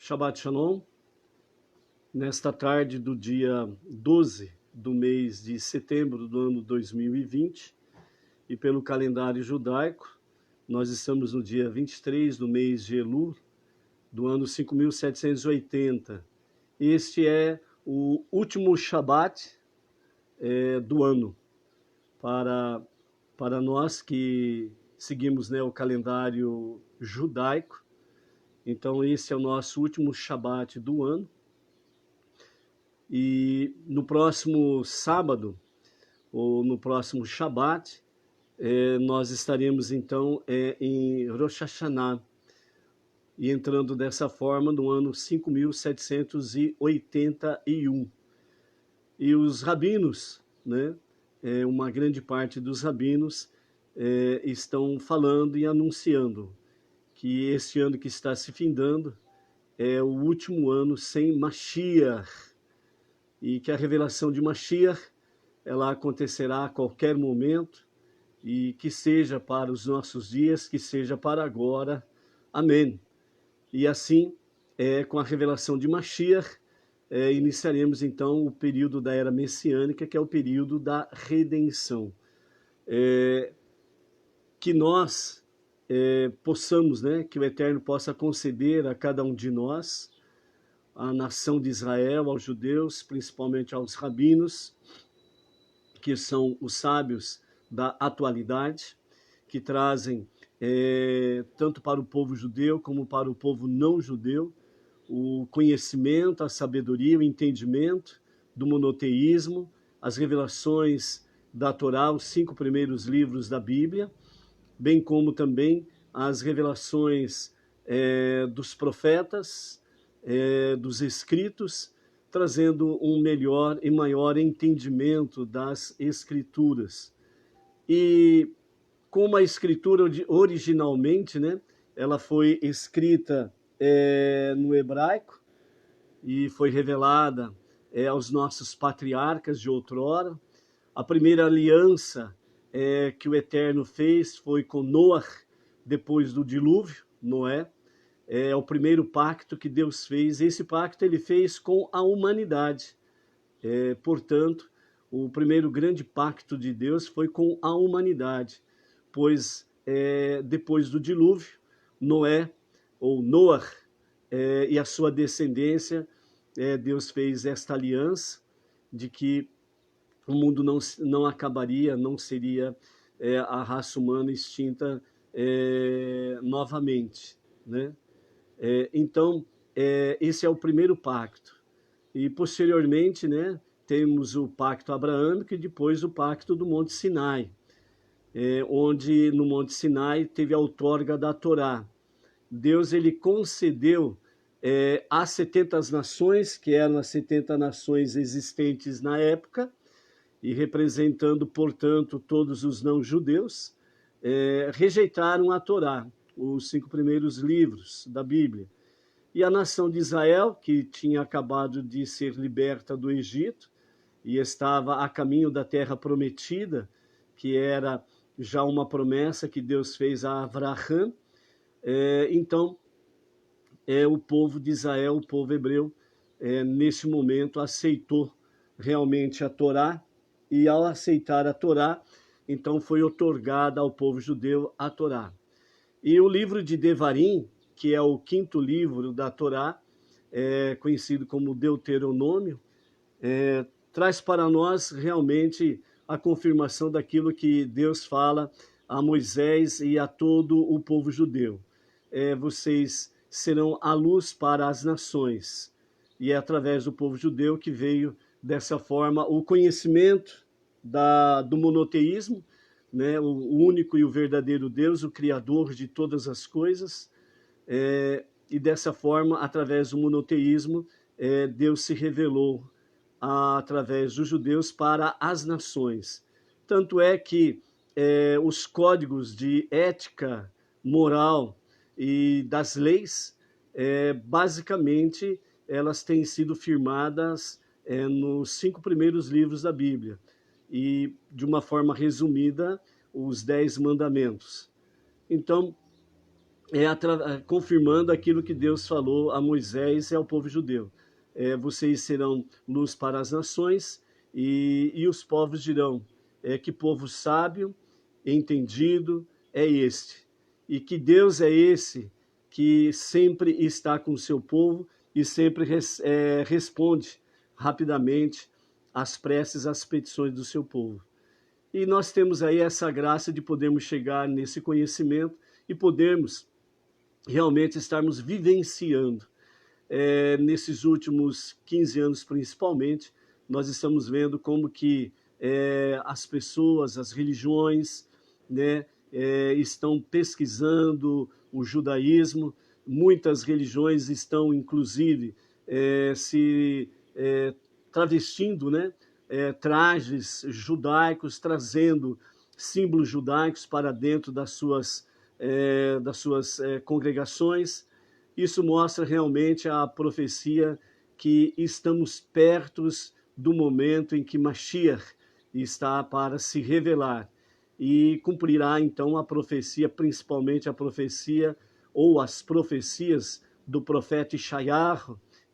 Shabbat Shalom, nesta tarde do dia 12 do mês de setembro do ano 2020, e pelo calendário judaico, nós estamos no dia 23 do mês de Elul, do ano 5780. Este é o último Shabat do ano, para nós que seguimos, o calendário judaico. Então esse é o nosso último Shabat do ano. E no próximo sábado, ou no próximo Shabat, nós estaremos então em Rosh Hashanah, e entrando dessa forma no ano 5781. E os rabinos, uma grande parte dos rabinos estão falando e anunciando que esse ano que está se findando é o último ano sem Mashiach, e que a revelação de Mashiach ela acontecerá a qualquer momento, e que seja para os nossos dias, que seja para agora. Amém. E assim, com a revelação de Mashiach, iniciaremos então o período da era messiânica, que é o período da redenção. Que nós possamos, que o Eterno possa conceder a cada um de nós, à nação de Israel, aos judeus, principalmente aos rabinos, que são os sábios da atualidade, que trazem tanto para o povo judeu como para o povo não judeu o conhecimento, a sabedoria, o entendimento do monoteísmo, as revelações da Torá, os 5 primeiros livros da Bíblia, bem como também as revelações dos profetas, dos escritos, trazendo um melhor e maior entendimento das escrituras. E como a escritura originalmente, ela foi escrita no hebraico e foi revelada aos nossos patriarcas de outrora. A primeira aliança que o Eterno fez foi com Noé, depois do dilúvio. Noé é o primeiro pacto que Deus fez. Esse pacto ele fez com a humanidade. Portanto, o primeiro grande pacto de Deus foi com a humanidade, pois depois do dilúvio, Noé, ou Noah, e a sua descendência, Deus fez esta aliança de que o mundo não acabaria, não seria a raça humana extinta novamente, então, esse é o primeiro pacto. E posteriormente, temos o pacto abraâmico e depois o pacto do Monte Sinai, onde no Monte Sinai teve a outorga da Torá. Deus ele concedeu às 70 nações, que eram as 70 nações existentes na época, e representando, portanto, todos os não-judeus, rejeitaram a Torá, os 5 primeiros livros da Bíblia. E a nação de Israel, que tinha acabado de ser liberta do Egito e estava a caminho da terra prometida, que era já uma promessa que Deus fez a Abraão, então o povo de Israel, o povo hebreu, nesse momento aceitou realmente a Torá, e ao aceitar a Torá, então foi outorgada ao povo judeu a Torá. E o livro de Devarim, que é o 5º livro da Torá, conhecido como Deuteronômio, traz para nós realmente a confirmação daquilo que Deus fala a Moisés e a todo o povo judeu. Vocês serão a luz para as nações. E é através do povo judeu que veio, dessa forma, o conhecimento do monoteísmo, o único e o verdadeiro Deus, o Criador de todas as coisas. E dessa forma, através do monoteísmo, Deus se revelou através dos judeus para as nações. Tanto é que os códigos de ética, moral e das leis, basicamente, elas têm sido firmadas nos 5 primeiros livros da Bíblia. E, de uma forma resumida, os 10 mandamentos. Então, confirmando aquilo que Deus falou a Moisés e ao povo judeu. Vocês serão luz para as nações, e os povos dirão, que povo sábio, entendido é este. E que Deus é esse que sempre está com o seu povo e sempre responde rapidamente às preces, às petições do seu povo. E nós temos aí essa graça de podermos chegar nesse conhecimento e podermos realmente estarmos vivenciando. Nesses últimos 15 anos, principalmente, nós estamos vendo como que as pessoas, as religiões, né, estão pesquisando o judaísmo. Muitas religiões estão, inclusive, se travestindo, né, trajes judaicos, trazendo símbolos judaicos para dentro das suas congregações. Isso mostra realmente a profecia que estamos perto do momento em que Mashiach está para se revelar, e cumprirá então a profecia, principalmente a profecia ou as profecias do profeta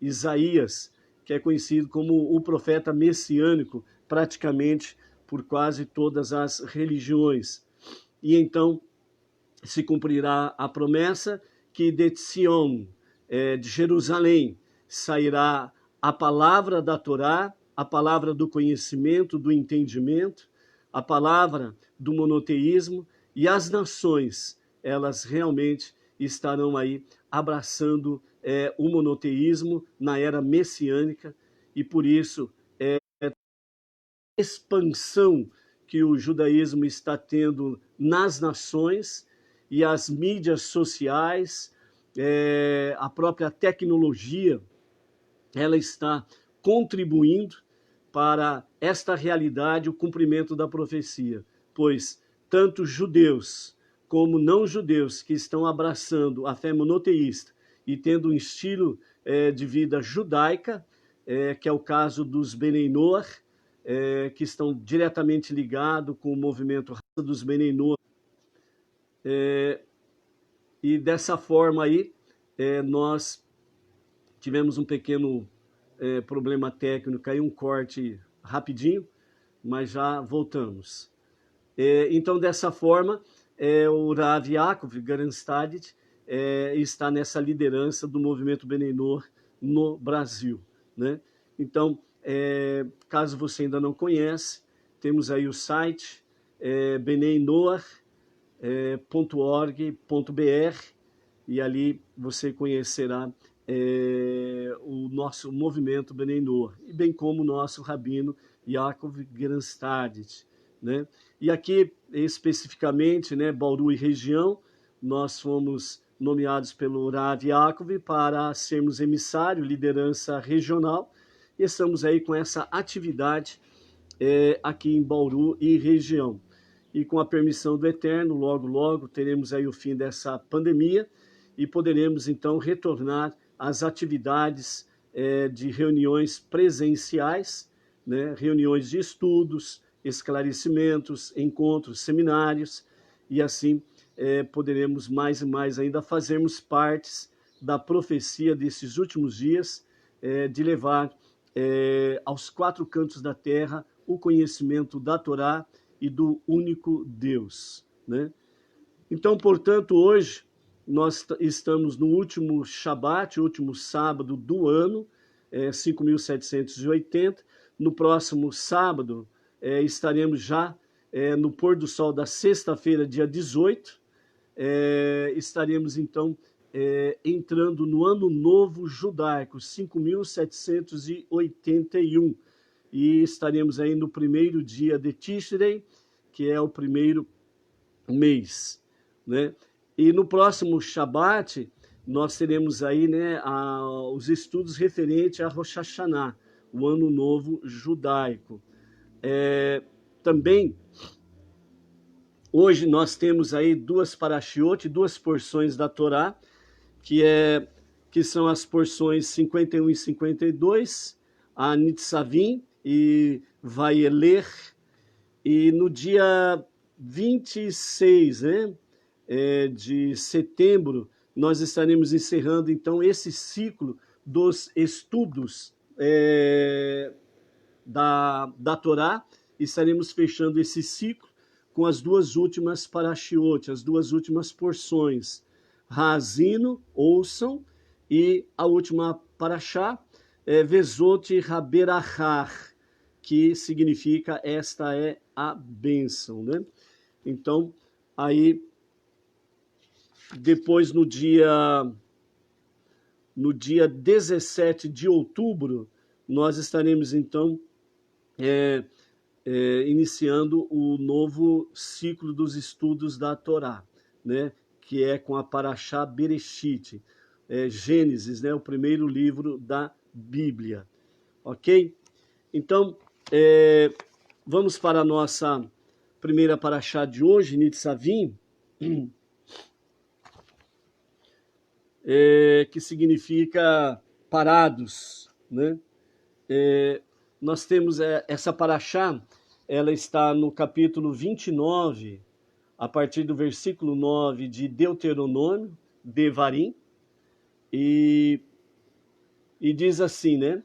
Isaías, que é conhecido como o profeta messiânico praticamente por quase todas as religiões. E então se cumprirá a promessa que de Sion, de Jerusalém, sairá a palavra da Torá, a palavra do conhecimento, do entendimento, a palavra do monoteísmo, e as nações, elas realmente estarão aí abraçando o monoteísmo na era messiânica, e por isso a expansão que o judaísmo está tendo nas nações, e as mídias sociais, a própria tecnologia, ela está contribuindo para esta realidade, o cumprimento da profecia, pois tanto judeus como não judeus que estão abraçando a fé monoteísta e tendo um estilo de vida judaica, que é o caso dos Benei Noach, que estão diretamente ligados com o movimento dos Benei Noach, e dessa forma aí, nós tivemos um pequeno problema técnico, aí um corte rapidinho, mas já voltamos. Então, dessa forma, o Rav Yaakov Garanstadit está nessa liderança do movimento Benei Noach no Brasil, né? Então, caso você ainda não conhece, temos aí o site beneinoach.org.br, e ali você conhecerá o nosso movimento Benei Noach, e bem como o nosso rabino Yaakov Garanstadit, né? E aqui, especificamente, né, Bauru e região, nós fomos nomeados pelo Rav Yaakov para sermos emissário, liderança regional, e estamos aí com essa atividade aqui em Bauru e região. E com a permissão do Eterno, logo, logo, teremos aí o fim dessa pandemia e poderemos, então, retornar às atividades de reuniões presenciais, né, reuniões de estudos, esclarecimentos, encontros, seminários, e assim poderemos mais e mais ainda fazermos partes da profecia desses últimos dias, de levar aos quatro cantos da terra o conhecimento da Torá e do único Deus, né? Então, portanto, hoje nós estamos no último Shabat, último sábado do ano, 5.780. No próximo sábado, estaremos já no pôr do sol da sexta-feira, dia 18. Estaremos, então, entrando no Ano Novo Judaico, 5.781. E estaremos aí no primeiro dia de Tishrei, que é o primeiro mês, né? E no próximo Shabat, nós teremos aí, né, os estudos referentes a Rosh Hashanah, o Ano Novo Judaico. Também, hoje nós temos aí duas parashiot, duas porções da Torá, que são as porções 51 e 52, a Nitzavim e Vaieler. E no dia 26, né, de setembro, nós estaremos encerrando, então, esse ciclo dos estudos da Torá. Estaremos fechando esse ciclo com as duas últimas parashiot, as duas últimas porções. Haazinu, ouçam, e a última parashá, Vezot Haberachar, que significa esta é a bênção, né? Então, aí, depois no dia 17 de outubro, nós estaremos, então, iniciando o novo ciclo dos estudos da Torá, né? Que é com a Parashá Bereshit, Gênesis, né? O primeiro livro da Bíblia, ok? Então, vamos para a nossa primeira Parashá de hoje, Nitzavim, que significa parados, né? Nós temos essa Parashá, ela está no capítulo 29, a partir do versículo 9 de Deuteronômio, Devarim, e diz assim, né?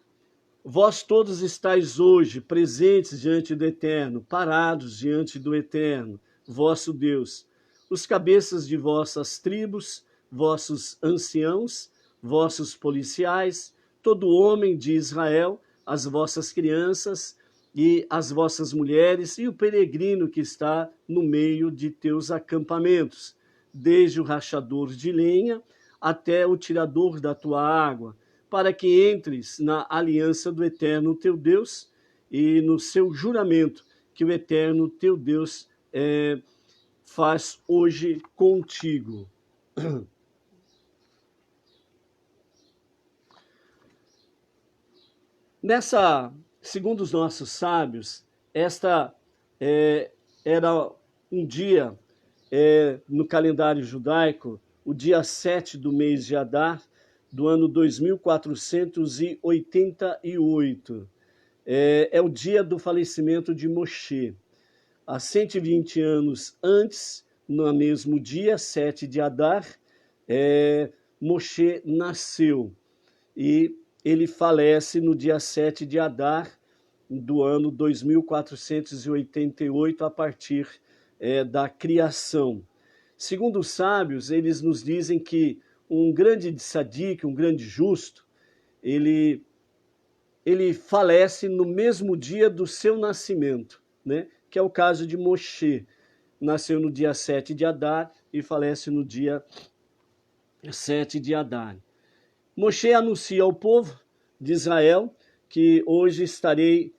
Vós todos estáis hoje presentes diante do Eterno, parados diante do Eterno, vosso Deus, os cabeças de vossas tribos, vossos anciãos, vossos policiais, todo homem de Israel, as vossas crianças e as vossas mulheres, e o peregrino que está no meio de teus acampamentos, desde o rachador de lenha até o tirador da tua água, para que entres na aliança do Eterno teu Deus e no seu juramento que o Eterno teu Deus faz hoje contigo. Segundo os nossos sábios, esta era um dia no calendário judaico, o dia 7 do mês de Adar, do ano 2488. É o dia do falecimento de Moshe. Há 120 anos antes, no mesmo dia, 7 de Adar, Moshe nasceu. E ele falece no dia 7 de Adar, do ano 2488, a partir da criação. Segundo os sábios, eles nos dizem que um grande tzadik, um grande justo, ele falece no mesmo dia do seu nascimento, né? Que é o caso de Moshe. Nasceu no dia 7 de Adar e falece no dia 7 de Adar. Moshe anuncia ao povo de Israel que hoje selarei,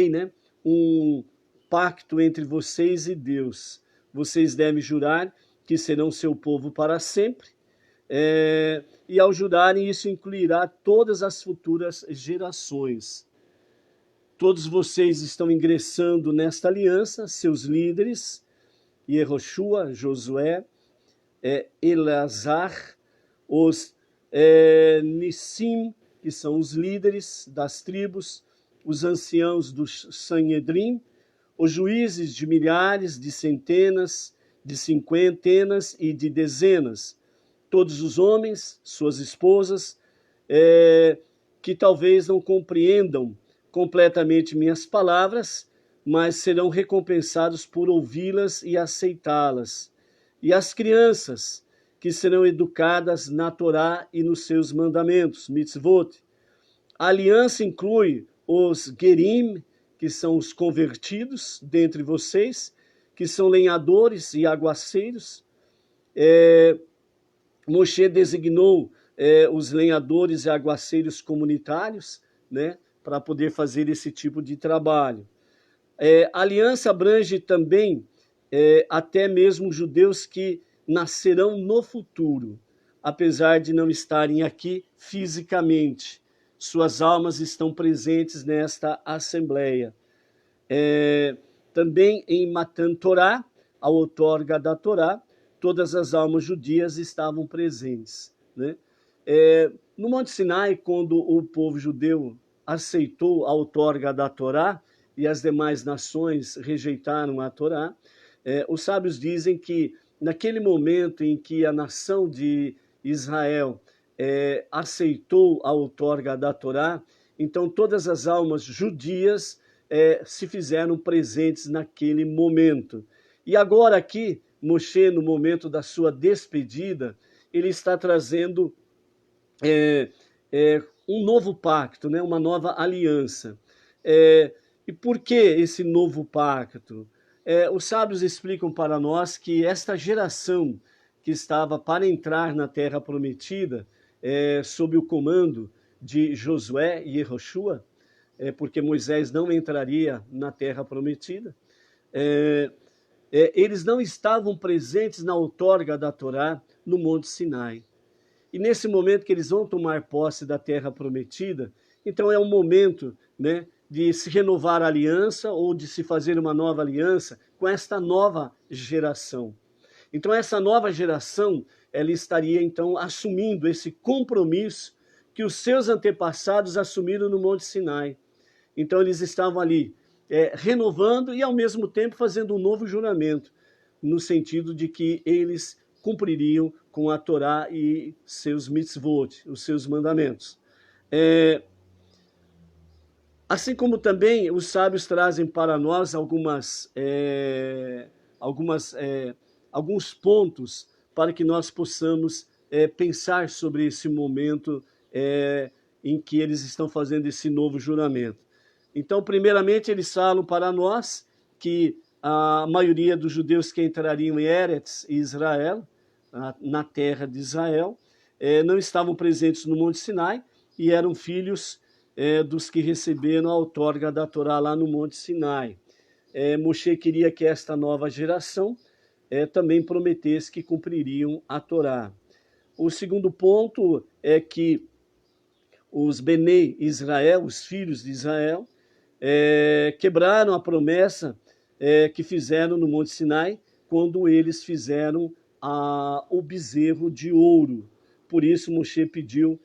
né, um pacto entre vocês e Deus. Vocês devem jurar que serão seu povo para sempre. E ao jurarem, isso incluirá todas as futuras gerações. Todos vocês estão ingressando nesta aliança, seus líderes, Yehoshua, Josué, Eleazar, os Nissim, que são os líderes das tribos, os anciãos do Sanhedrim, os juízes de milhares, de centenas, de cinquentenas e de dezenas, todos os homens, suas esposas, que talvez não compreendam completamente minhas palavras, mas serão recompensados por ouvi-las e aceitá-las. E as crianças, que serão educadas na Torá e nos seus mandamentos, mitzvot. A aliança inclui os gerim, que são os convertidos dentre vocês, que são lenhadores e aguaceiros. Moshe designou os lenhadores e aguaceiros comunitários, né, para poder fazer esse tipo de trabalho. A aliança abrange também até mesmo judeus que nascerão no futuro, apesar de não estarem aqui fisicamente. Suas almas estão presentes nesta assembleia. Também em Matan Torá, a outorga da Torá, todas as almas judias estavam presentes, né? No Monte Sinai, quando o povo judeu aceitou a outorga da Torá e as demais nações rejeitaram a Torá, os sábios dizem que naquele momento em que a nação de Israel aceitou a outorga da Torá, então todas as almas judias se fizeram presentes naquele momento. E agora aqui, Moshe, no momento da sua despedida, ele está trazendo um novo pacto, né? Uma nova aliança. E por que esse novo pacto? Os sábios explicam para nós que esta geração que estava para entrar na Terra Prometida, sob o comando de Josué e Yehoshua, porque Moisés não entraria na Terra Prometida, eles não estavam presentes na outorga da Torá no Monte Sinai. E nesse momento que eles vão tomar posse da Terra Prometida, então é um momento, né, de se renovar a aliança ou de se fazer uma nova aliança com esta nova geração. Então essa nova geração, ela estaria então assumindo esse compromisso que os seus antepassados assumiram no Monte Sinai. Então eles estavam ali renovando e ao mesmo tempo fazendo um novo juramento, no sentido de que eles cumpririam com a Torá e seus mitzvot, os seus mandamentos. Assim como também os sábios trazem para nós alguns pontos para que nós possamos pensar sobre esse momento em que eles estão fazendo esse novo juramento. Então, primeiramente, eles falam para nós que a maioria dos judeus que entrariam em Eretz e Israel, na terra de Israel, não estavam presentes no Monte Sinai e eram filhos dos que receberam a outorga da Torá lá no Monte Sinai. Moshe queria que esta nova geração também prometesse que cumpririam a Torá. O segundo ponto é que os Benei Israel, os filhos de Israel, quebraram a promessa que fizeram no Monte Sinai quando eles fizeram o bezerro de ouro. Por isso Moshe pediu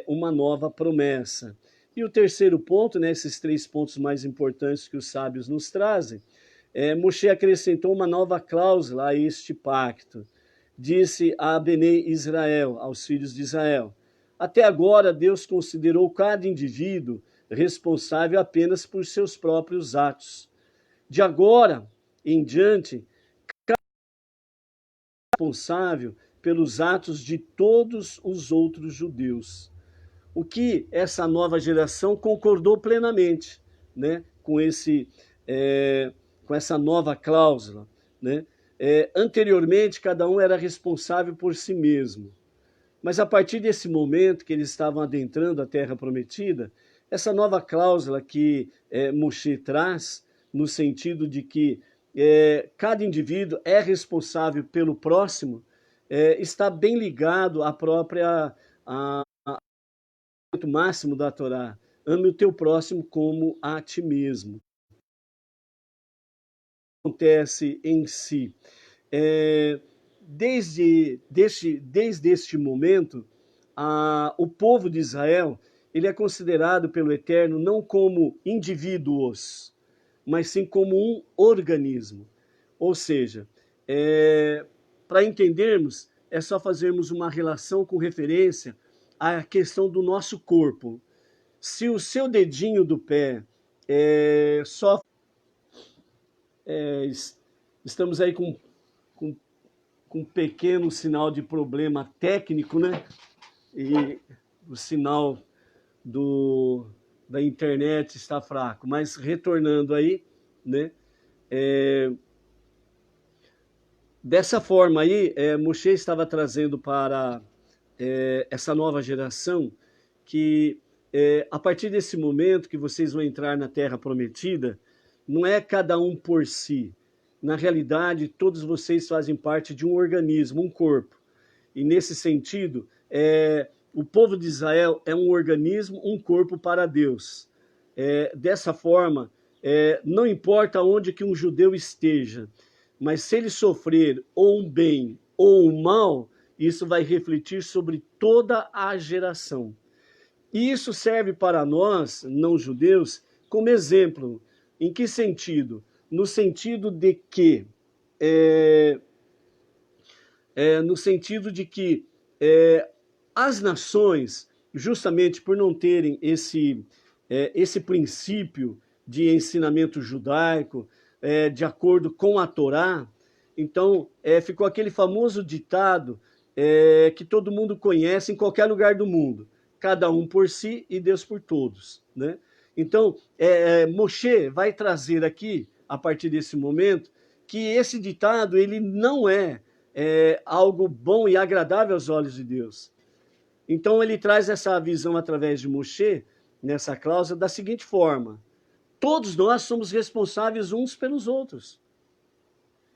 uma nova promessa. E o terceiro ponto, né, esses 3 pontos mais importantes que os sábios nos trazem, Moshe acrescentou uma nova cláusula a este pacto. Disse a Benei Israel, aos filhos de Israel: até agora Deus considerou cada indivíduo responsável apenas por seus próprios atos. De agora em diante, cada responsável pelos atos de todos os outros judeus. O que essa nova geração concordou plenamente, né, com essa nova cláusula, né? Anteriormente, cada um era responsável por si mesmo. Mas a partir desse momento que eles estavam adentrando a Terra Prometida, essa nova cláusula que Moshe traz, no sentido de que cada indivíduo é responsável pelo próximo, está bem ligado à própria máximo da Torá: ame o teu próximo como a ti mesmo. Acontece em si. Desde este momento, o povo de Israel ele é considerado pelo Eterno não como indivíduos, mas sim como um organismo. Ou seja, para entendermos, é só fazermos uma relação com referência à questão do nosso corpo. Se o seu dedinho do pé sofre, estamos aí com um pequeno sinal de problema técnico, né? E o sinal da internet está fraco, mas retornando aí, né? Dessa forma aí, Moshe estava trazendo para essa nova geração que a partir desse momento que vocês vão entrar na Terra Prometida, não é cada um por si. Na realidade, todos vocês fazem parte de um organismo, um corpo. E nesse sentido, o povo de Israel é um organismo, um corpo para Deus. Dessa forma, não importa onde que um judeu esteja, mas se ele sofrer ou um bem ou um mal, isso vai refletir sobre toda a geração. E isso serve para nós, não judeus, como exemplo. Em que sentido? No sentido de que no sentido de que as nações, justamente por não terem esse princípio de ensinamento judaico, de acordo com a Torá, então ficou aquele famoso ditado que todo mundo conhece em qualquer lugar do mundo: cada um por si e Deus por todos, né? Então, Moshe vai trazer aqui, a partir desse momento, que esse ditado ele não é algo bom e agradável aos olhos de Deus. Então ele traz essa visão através de Moshe, nessa cláusula, da seguinte forma: todos nós somos responsáveis uns pelos outros.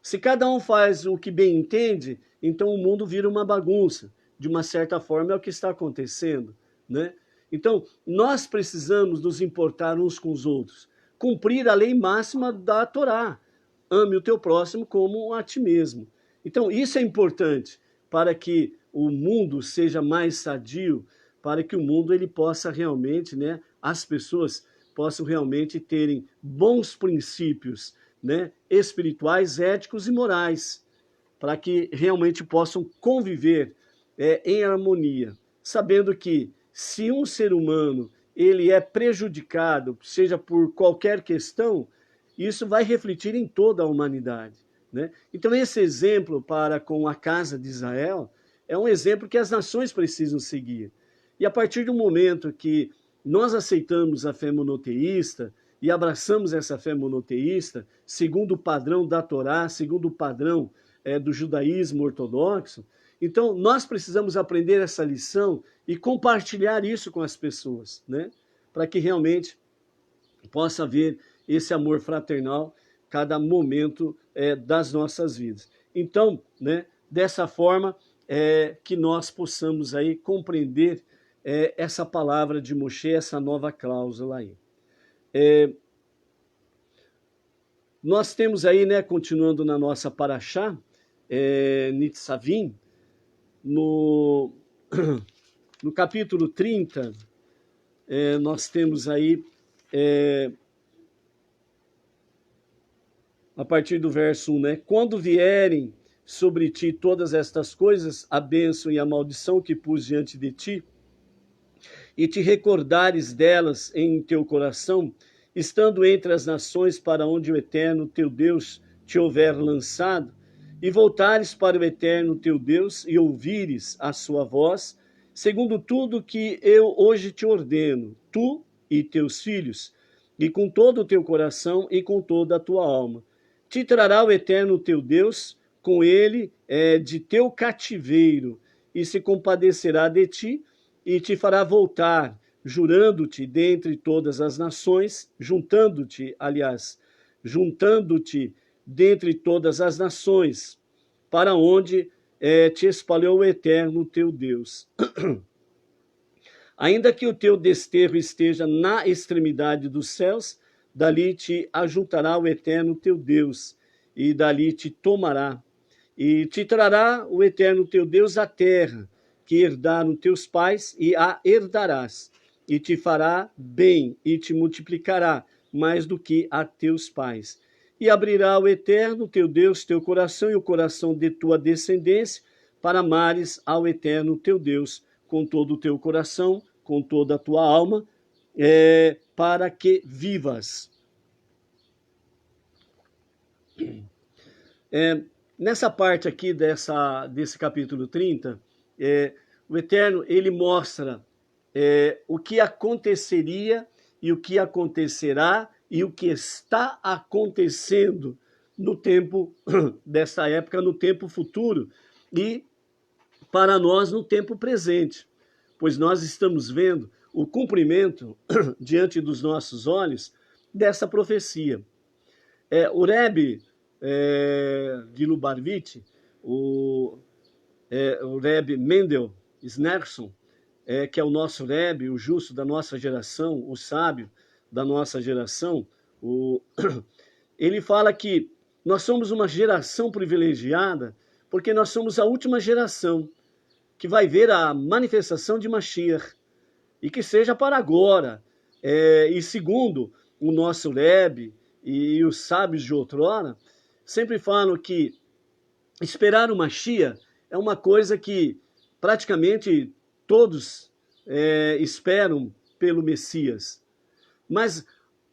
Se cada um faz o que bem entende, então o mundo vira uma bagunça. De uma certa forma é o que está acontecendo, né? Então nós precisamos nos importar uns com os outros, cumprir a lei máxima da Torá: ame o teu próximo como a ti mesmo. Então isso é importante para que o mundo seja mais sadio, para que o mundo ele possa realmente, né, as pessoas possam realmente terem bons princípios, né, espirituais, éticos e morais, para que realmente possam conviver em harmonia, sabendo que se um ser humano ele é prejudicado, seja por qualquer questão, isso vai refletir em toda a humanidade, né? Então esse exemplo para com a casa de Israel é um exemplo que as nações precisam seguir. E a partir do momento que nós aceitamos a fé monoteísta e abraçamos essa fé monoteísta, segundo o padrão da Torá, segundo o padrão do judaísmo ortodoxo, então nós precisamos aprender essa lição e compartilhar isso com as pessoas, né? Para que realmente possa haver esse amor fraternal cada momento das nossas vidas. Então, né, dessa forma que nós possamos aí compreender essa palavra de Moshe, essa nova cláusula aí. Nós temos aí, né, continuando na nossa paraxá, Nitzavim, no capítulo 30, nós temos aí, a partir do verso 1, né? Quando vierem sobre ti todas estas coisas, a bênção e a maldição que pus diante de ti, e te recordares delas em teu coração, estando entre as nações para onde o Eterno teu Deus te houver lançado, e voltares para o Eterno teu Deus e ouvires a sua voz, segundo tudo que eu hoje te ordeno, tu e teus filhos, e com todo o teu coração e com toda a tua alma. Te trará o Eterno teu Deus com ele de teu cativeiro, e se compadecerá de ti, e te fará voltar, jurando-te dentre todas as nações, juntando-te dentre todas as nações, para onde te espalhou o Eterno teu Deus. Ainda que o teu desterro esteja na extremidade dos céus, dali te ajuntará o Eterno teu Deus, e dali te tomará, e te trará o Eterno teu Deus à terra, que herdaram teus pais, e a herdarás, e te fará bem, e te multiplicará mais do que a teus pais. E abrirá o Eterno teu Deus teu coração e o coração de tua descendência, para amares ao Eterno teu Deus com todo o teu coração, com toda a tua alma, para que vivas. Nessa parte aqui desse capítulo 30, o Eterno ele mostra o que aconteceria e o que acontecerá e o que está acontecendo no tempo dessa época, no tempo futuro e para nós no tempo presente, pois nós estamos vendo o cumprimento diante dos nossos olhos dessa profecia. O Rebbe de Lubavitch, o Rebbe Mendel Schneerson, que é o nosso Rebbe, o justo da nossa geração, o sábio da nossa geração, ele fala que nós somos uma geração privilegiada porque nós somos a última geração que vai ver a manifestação de Mashiach, e que seja para agora. E segundo o nosso Rebbe e os sábios de outrora, sempre falam que esperar o Mashiach é uma coisa que praticamente todos esperam pelo Messias. Mas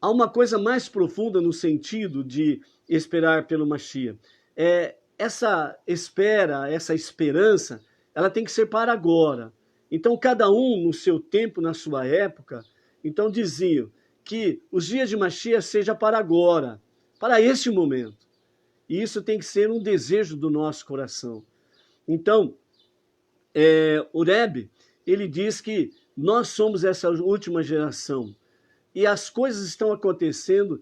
há uma coisa mais profunda no sentido de esperar pelo Mashiach. Essa espera, essa esperança, ela tem que ser para agora. Então, cada um no seu tempo, na sua época, então diziam que os dias de Mashiach seja para agora, para este momento. E isso tem que ser um desejo do nosso coração. Então, o Rebbe, ele diz que nós somos essa última geração. E as coisas estão acontecendo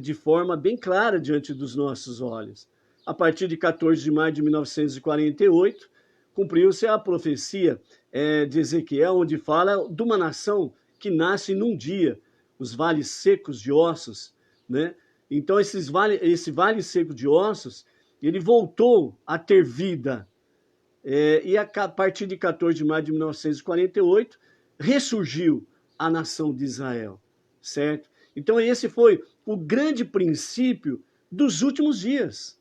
de forma bem clara diante dos nossos olhos. A partir de 14 de maio de 1948, cumpriu-se a profecia de Ezequiel, onde fala de uma nação que nasce num dia, os vales secos de ossos, né? Então, esse vale seco de ossos, ele voltou a ter vida. E a partir de 14 de maio de 1948, ressurgiu a nação de Israel, certo? Então, esse foi o grande princípio dos últimos dias.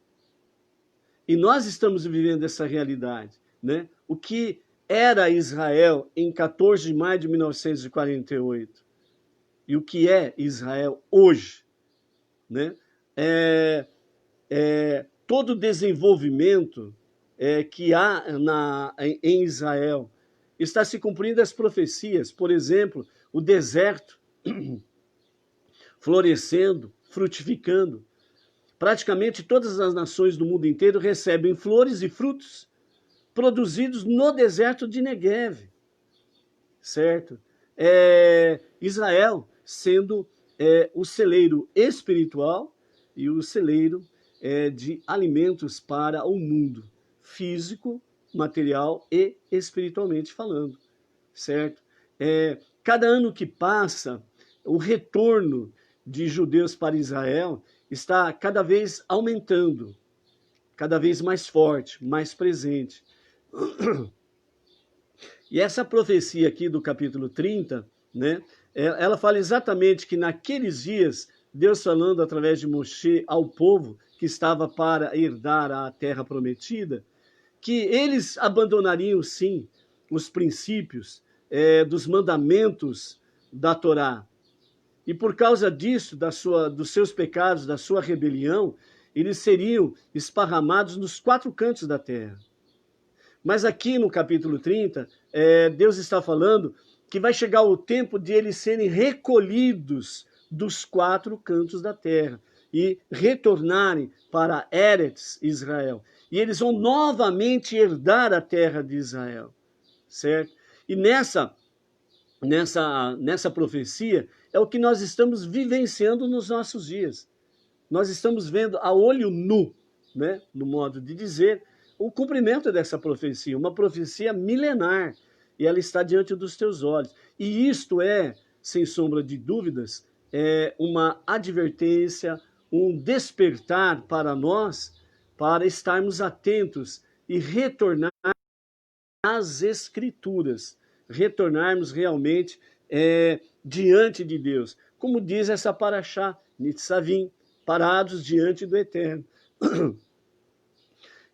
E nós estamos vivendo essa realidade, né? O que era Israel em 14 de maio de 1948 e o que é Israel hoje, né? Todo o desenvolvimento que há em Israel está se cumprindo as profecias. Por exemplo, o deserto florescendo, frutificando. Praticamente todas as nações do mundo inteiro recebem flores e frutos produzidos no deserto de Negev, certo? Israel sendo o celeiro espiritual e o celeiro de alimentos para o mundo físico, material e espiritualmente falando, certo? Cada ano que passa, o retorno de judeus para Israel está cada vez aumentando, cada vez mais forte, mais presente. E essa profecia aqui do capítulo 30, né, ela fala exatamente que naqueles dias, Deus falando através de Moshe ao povo que estava para herdar a terra prometida, que eles abandonariam sim os princípios dos mandamentos da Torá. E por causa disso, dos seus pecados, da sua rebelião, eles seriam esparramados nos 4 cantos da terra. Mas aqui no capítulo 30, Deus está falando que vai chegar o tempo de eles serem recolhidos dos 4 cantos da terra e retornarem para Eretz Israel. E eles vão novamente herdar a terra de Israel, certo? E nessa profecia é o que nós estamos vivenciando nos nossos dias. Nós estamos vendo a olho nu, né, no modo de dizer, o cumprimento dessa profecia, uma profecia milenar, e ela está diante dos teus olhos. E isto sem sombra de dúvidas, uma advertência, um despertar para nós, para estarmos atentos e retornar às Escrituras, retornarmos realmente diante de Deus. Como diz essa paraxá, Nitzavim, parados diante do Eterno.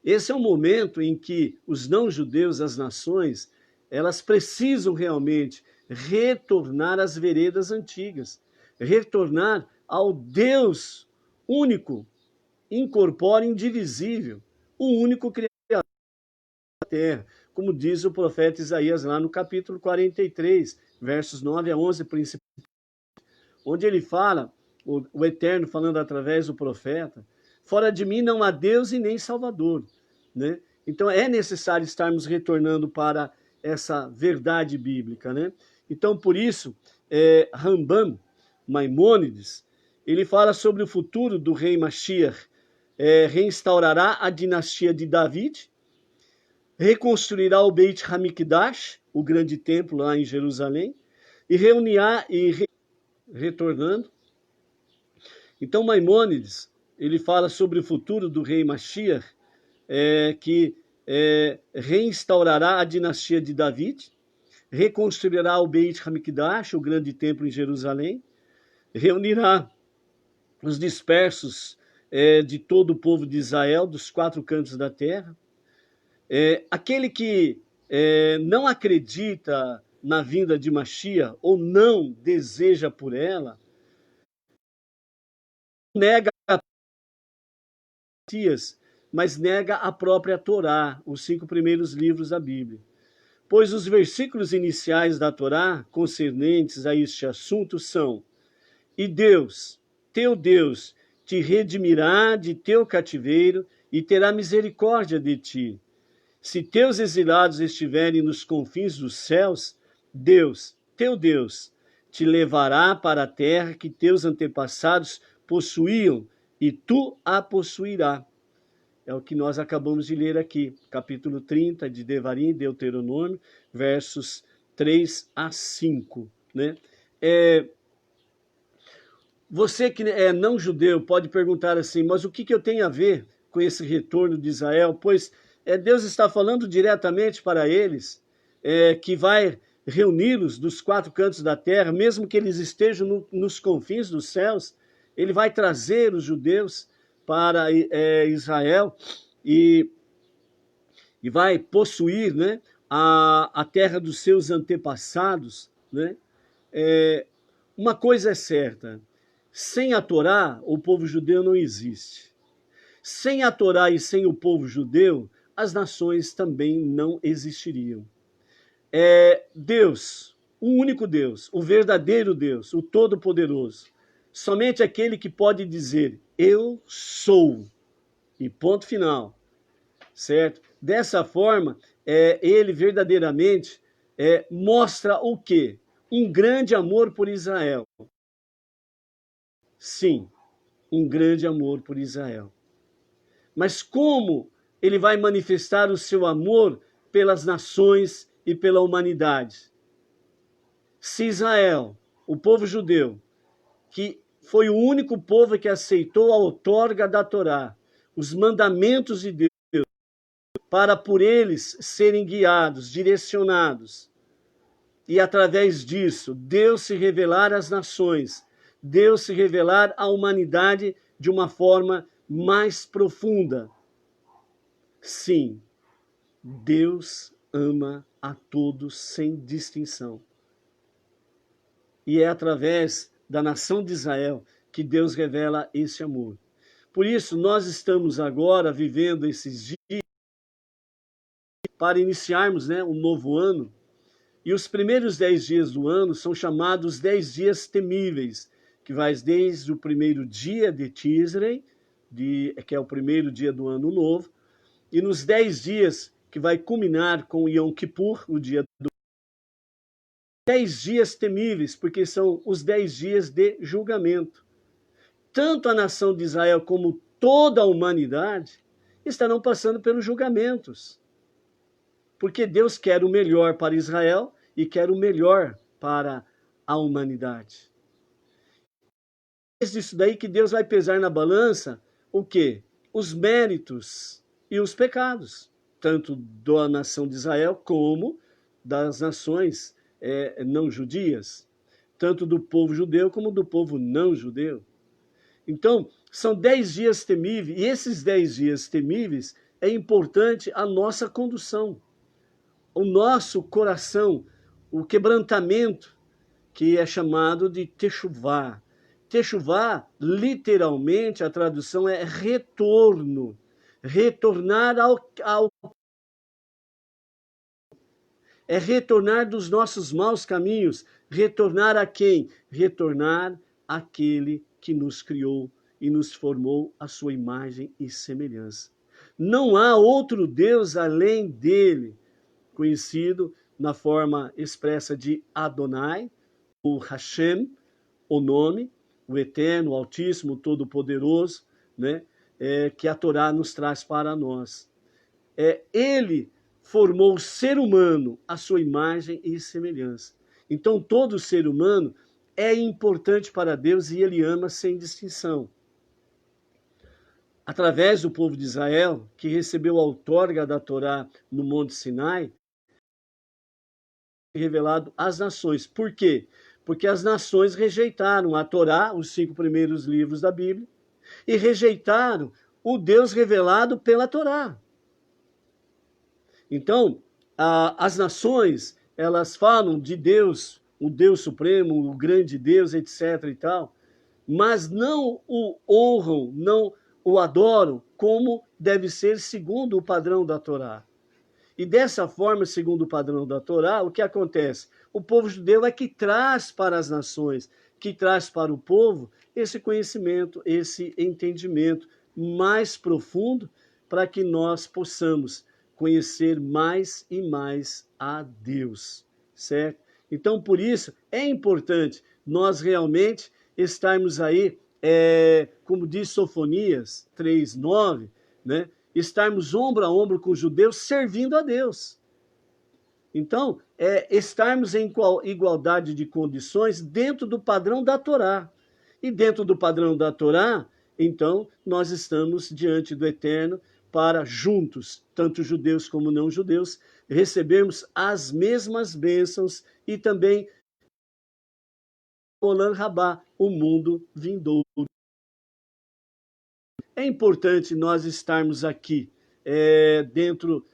Esse é o momento em que os não-judeus, as nações, elas precisam realmente retornar às veredas antigas, retornar ao Deus único, incorpóreo, indivisível, o único Criador da terra, como diz o profeta Isaías lá no capítulo 43, versos 9 a 11, principalmente, onde ele fala, o Eterno falando através do profeta, fora de mim não há Deus e nem Salvador, né? Então é necessário estarmos retornando para essa verdade bíblica, né? Então por isso, Rambam, Maimônides, ele fala sobre o futuro do rei Mashiach, reinstaurará a dinastia de David, reconstruirá o Beit Hamikdash, o grande templo lá em Jerusalém, e reunirá retornando. Então Maimônides, ele fala sobre o futuro do rei Mashiach, que reinstaurará a dinastia de David, reconstruirá o Beit Hamikdash, o grande templo em Jerusalém, reunirá os dispersos de todo o povo de Israel, dos 4 cantos da terra, Aquele que não acredita na vinda de Mashiach ou não deseja por ela, nega a Messias, mas nega a própria Torá, os 5 primeiros livros da Bíblia. Pois os versículos iniciais da Torá concernentes a este assunto são: e Deus, teu Deus, te redimirá de teu cativeiro e terá misericórdia de ti. Se teus exilados estiverem nos confins dos céus, Deus, teu Deus, te levará para a terra que teus antepassados possuíam, e tu a possuirás. É o que nós acabamos de ler aqui, capítulo 30 de Devarim, Deuteronômio, versos 3 a 5. Né? Você que é não judeu pode perguntar assim, mas o que eu tenho a ver com esse retorno de Israel? Pois Deus está falando diretamente para eles, que vai reuni-los dos 4 cantos da terra, mesmo que eles estejam nos confins dos céus, ele vai trazer os judeus para Israel e vai possuir, né, a terra dos seus antepassados. Né? Uma coisa é certa, sem a Torá, o povo judeu não existe. Sem a Torá e sem o povo judeu, as nações também não existiriam. Deus, o único Deus, o verdadeiro Deus, o Todo-Poderoso, somente aquele que pode dizer, eu sou, e ponto final, certo? Dessa forma, ele verdadeiramente mostra o quê? Um grande amor por Israel. Sim, um grande amor por Israel. Mas como ele vai manifestar o seu amor pelas nações e pela humanidade? Se Israel, o povo judeu, que foi o único povo que aceitou a outorga da Torá, os mandamentos de Deus, para por eles serem guiados, direcionados, e através disso Deus se revelar às nações, Deus se revelar à humanidade de uma forma mais profunda. Sim, Deus ama a todos sem distinção. E é através da nação de Israel que Deus revela esse amor. Por isso, nós estamos agora vivendo esses dias para iniciarmos, né, um novo ano. E os primeiros 10 dias do ano são chamados 10 dias temíveis, que vai desde o primeiro dia de Tisrei, que é o primeiro dia do ano novo, e nos 10 dias que vai culminar com Yom Kippur, o dia do 10 dias temíveis, porque são os 10 dias de julgamento. Tanto a nação de Israel como toda a humanidade estarão passando pelos julgamentos. Porque Deus quer o melhor para Israel e quer o melhor para a humanidade. É isso daí que Deus vai pesar na balança o quê? Os méritos e os pecados, tanto da nação de Israel como das nações não judias, tanto do povo judeu como do povo não judeu. Então, são 10 dias temíveis, e esses 10 dias temíveis é importante a nossa condução, o nosso coração, o quebrantamento, que é chamado de Teshuvá. Teshuvá, literalmente, a tradução é retorno, retornar é retornar dos nossos maus caminhos. Retornar a quem? Retornar àquele que nos criou e nos formou à sua imagem e semelhança. Não há outro Deus além dele, conhecido na forma expressa de Adonai, o Hashem, o nome, o Eterno, o Altíssimo, o Todo-Poderoso, né? Que a Torá nos traz para nós. Ele formou o ser humano à sua imagem e semelhança. Então, todo ser humano é importante para Deus e ele ama sem distinção. Através do povo de Israel, que recebeu a outorga da Torá no Monte Sinai, revelado às nações. Por quê? Porque as nações rejeitaram a Torá, os 5 primeiros livros da Bíblia, e rejeitaram o Deus revelado pela Torá. Então, as nações, elas falam de Deus, o Deus Supremo, o grande Deus, etc. e tal, mas não o honram, não o adoram como deve ser segundo o padrão da Torá. E dessa forma, segundo o padrão da Torá, o que acontece? O povo judeu é que traz para as nações, que traz para o povo esse conhecimento, esse entendimento mais profundo, para que nós possamos conhecer mais e mais a Deus, certo? Então, por isso, é importante nós realmente estarmos aí, como diz Sofonias 3:9, né? Estarmos ombro a ombro com os judeus servindo a Deus. Então, estarmos em igualdade de condições dentro do padrão da Torá. E dentro do padrão da Torá, então, nós estamos diante do Eterno para juntos, tanto judeus como não judeus, recebermos as mesmas bênçãos e também Olam Rabá, o mundo vindouro. É importante nós estarmos aqui dentro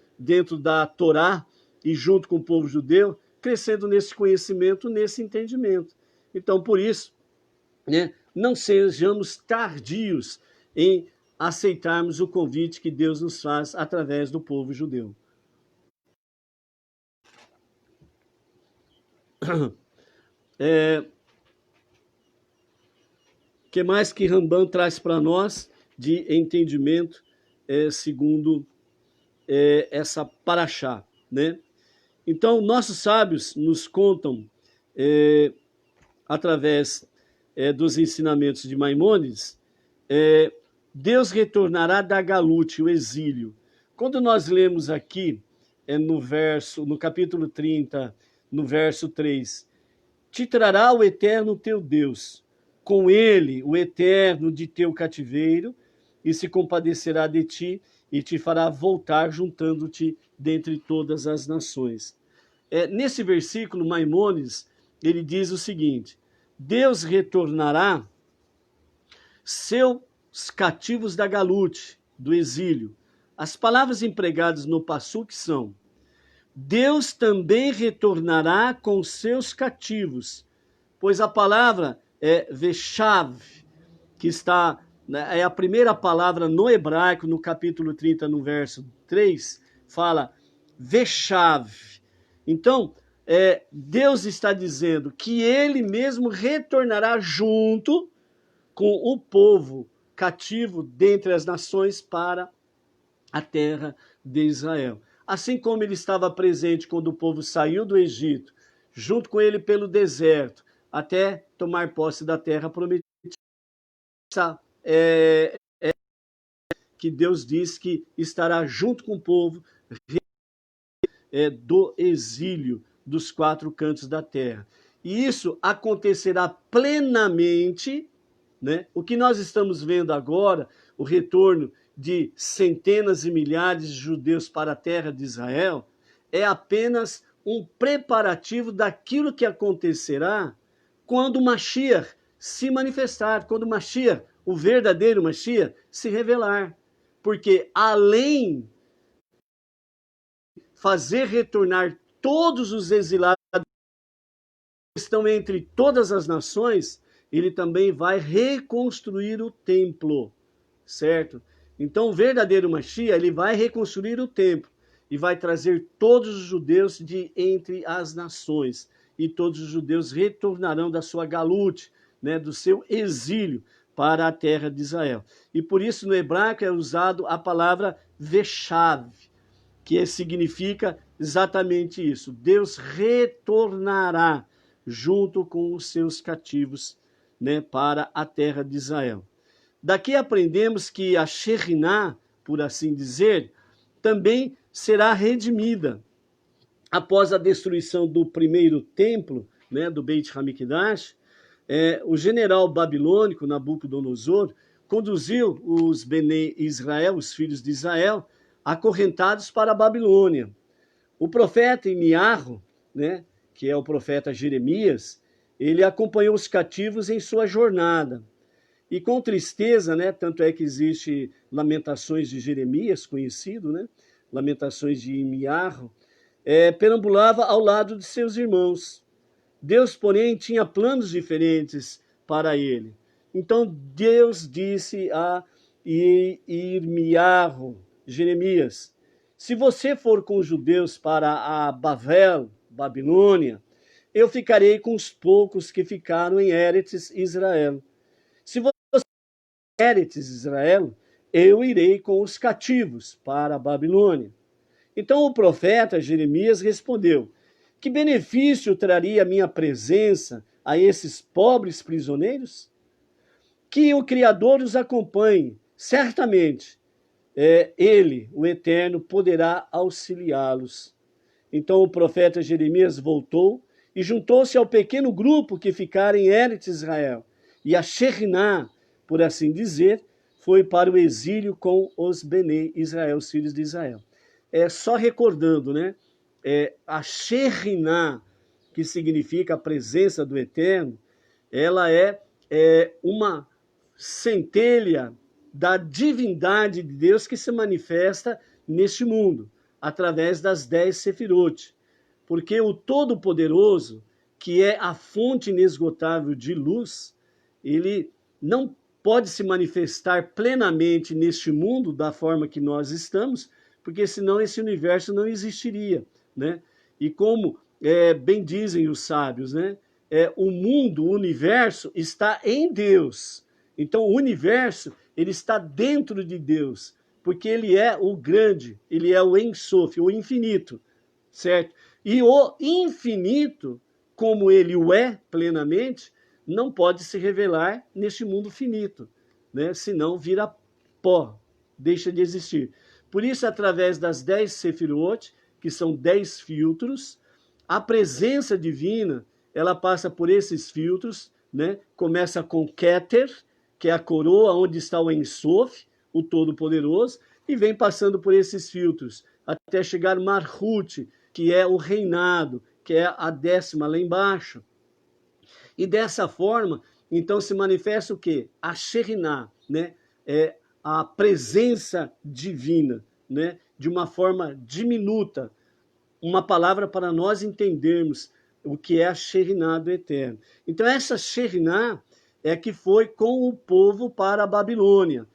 da Torá e junto com o povo judeu, crescendo nesse conhecimento, nesse entendimento. Então, por isso, né, não sejamos tardios em aceitarmos o convite que Deus nos faz através do povo judeu. Que mais que Rambam traz para nós de entendimento segundo essa paraxá, né? Então, nossos sábios nos contam, através dos ensinamentos de Maimônides, Deus retornará da galute, o exílio. Quando nós lemos aqui, no capítulo 30, no verso 3, te trará o Eterno teu Deus, com ele o Eterno de teu cativeiro, e se compadecerá de ti, e te fará voltar, juntando-te dentre todas as nações. Nesse versículo, Maimônides, ele diz o seguinte: Deus retornará seus cativos da galute, do exílio. As palavras empregadas no Passuque são: Deus também retornará com seus cativos, pois a palavra Veshav, que está, é a primeira palavra no hebraico, no capítulo 30, no verso 3, fala Veshav. Então, Deus está dizendo que ele mesmo retornará junto com o povo cativo dentre as nações para a terra de Israel. Assim como ele estava presente quando o povo saiu do Egito, junto com ele pelo deserto, até tomar posse da terra prometida, que Deus diz que estará junto com o povo do exílio dos 4 cantos da terra. E isso acontecerá plenamente, né? O que nós estamos vendo agora, o retorno de centenas e milhares de judeus para a terra de Israel, é apenas um preparativo daquilo que acontecerá quando o Mashiach se manifestar, quando o Mashiach, o verdadeiro Mashiach, se revelar. Porque além de fazer retornar todos os exilados que estão entre todas as nações, ele também vai reconstruir o templo, certo? Então, o verdadeiro Mashiach, ele vai reconstruir o templo e vai trazer todos os judeus de entre as nações. E todos os judeus retornarão da sua galute, né, do seu exílio, para a terra de Israel. E por isso, no hebraico, é usado a palavra Veshav, que significa exatamente isso. Deus retornará junto com os seus cativos, né, para a terra de Israel. Daqui aprendemos que a Shekhinah, por assim dizer, também será redimida. Após a destruição do primeiro templo, né, do Beit HaMikdash, o general babilônico Nabucodonosor conduziu os Bnei Israel, os filhos de Israel, acorrentados para a Babilônia. O profeta Iniarro, né, que é o profeta Jeremias, ele acompanhou os cativos em sua jornada. E com tristeza, né, tanto é que existe Lamentações de Jeremias, conhecido, né, Lamentações de Irmiarro, perambulava ao lado de seus irmãos. Deus, porém, tinha planos diferentes para ele. Então Deus disse a Irmiarro, Jeremias: se você for com os judeus para a Babilônia, eu ficarei com os poucos que ficaram em Eretz Israel. Se você for em Eretz Israel, eu irei com os cativos para a Babilônia. Então o profeta Jeremias respondeu: que benefício traria a minha presença a esses pobres prisioneiros? Que o Criador os acompanhe. Certamente, ele, o Eterno, poderá auxiliá-los. Então o profeta Jeremias voltou e juntou-se ao pequeno grupo que ficara em Eretz Israel. E a Shekhinah, por assim dizer, foi para o exílio com os Benei Israel, os filhos de Israel. Só recordando, né? A Shekhinah, que significa a presença do Eterno, ela é uma centelha da divindade de Deus que se manifesta neste mundo, através das 10 Sefirot. Porque o Todo-Poderoso, que é a fonte inesgotável de luz, ele não pode se manifestar plenamente neste mundo da forma que nós estamos, porque senão esse universo não existiria, né? E como bem dizem os sábios, né? O mundo, o universo está em Deus. Então o universo, ele está dentro de Deus, porque ele é o grande, ele é o Ein Sof, o infinito, certo? E o infinito, como ele o é plenamente, não pode se revelar neste mundo finito, né? Senão vira pó, deixa de existir. Por isso, através das 10 Sefirot, que são 10 filtros, a presença divina, ela passa por esses filtros, né? Começa com Keter, que é a coroa onde está o Ein Sof, o Todo-Poderoso, e vem passando por esses filtros, até chegar Malchut, que é o reinado, que é a 10ª lá embaixo. E dessa forma, então, se manifesta o quê? A Shekhinah, né? A presença divina, né? De uma forma diminuta, uma palavra para nós entendermos o que é a Shekhinah do Eterno. Então, essa Shekhinah é que foi com o povo para a Babilônia.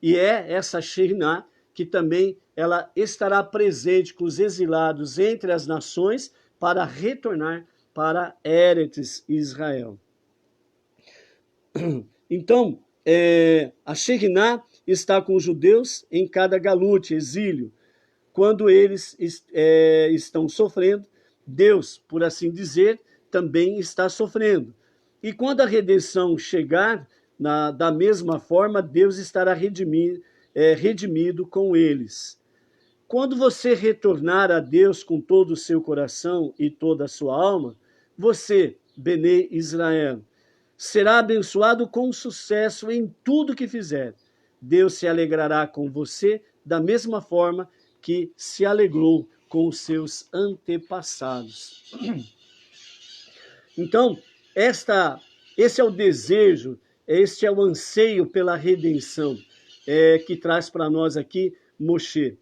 E é essa Shekhinah que também ela estará presente com os exilados entre as nações para retornar para Eretz Israel. Então, a Shekhinah está com os judeus em cada galute, exílio. Quando eles estão sofrendo, Deus, por assim dizer, também está sofrendo. E quando a redenção chegar, da mesma forma, Deus estará redimido com eles. Quando você retornar a Deus com todo o seu coração e toda a sua alma, você, Benei Israel, será abençoado com sucesso em tudo que fizer. Deus se alegrará com você da mesma forma que se alegrou com os seus antepassados. Então, esse é o desejo, este é o anseio pela redenção que traz para nós aqui Moshe.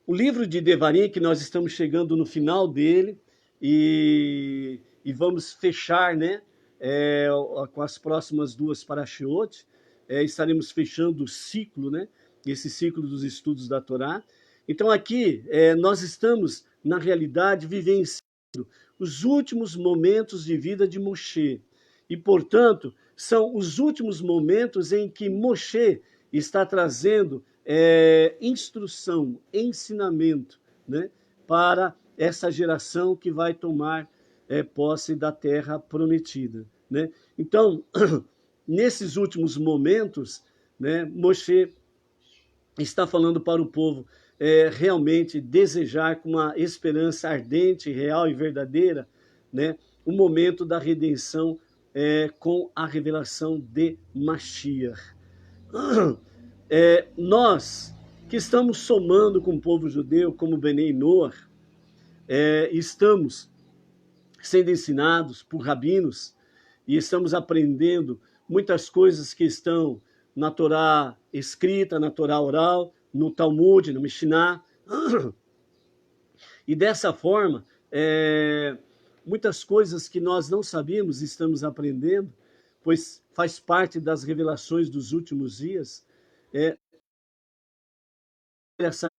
O livro de Devarim, que nós estamos chegando no final dele, e vamos fechar, né, com as próximas 2 parashiot, estaremos fechando o ciclo, né, esse ciclo dos estudos da Torá. Então aqui nós estamos, na realidade, vivenciando os últimos momentos de vida de Moshe. E, portanto, são os últimos momentos em que Moshe está trazendo instrução, ensinamento, né, para essa geração que vai tomar posse da terra prometida, né? Então, nesses últimos momentos, né, Moshe está falando para o povo realmente desejar com uma esperança ardente, real e verdadeira, né, o momento da redenção com a revelação de Mashiach. Nós que estamos somando com o povo judeu, como Benei Noach, estamos sendo ensinados por rabinos e estamos aprendendo muitas coisas que estão na Torá escrita, na Torá oral, no Talmud, no Mishnah. E dessa forma, muitas coisas que nós não sabíamos estamos aprendendo, pois faz parte das revelações dos últimos dias. Essa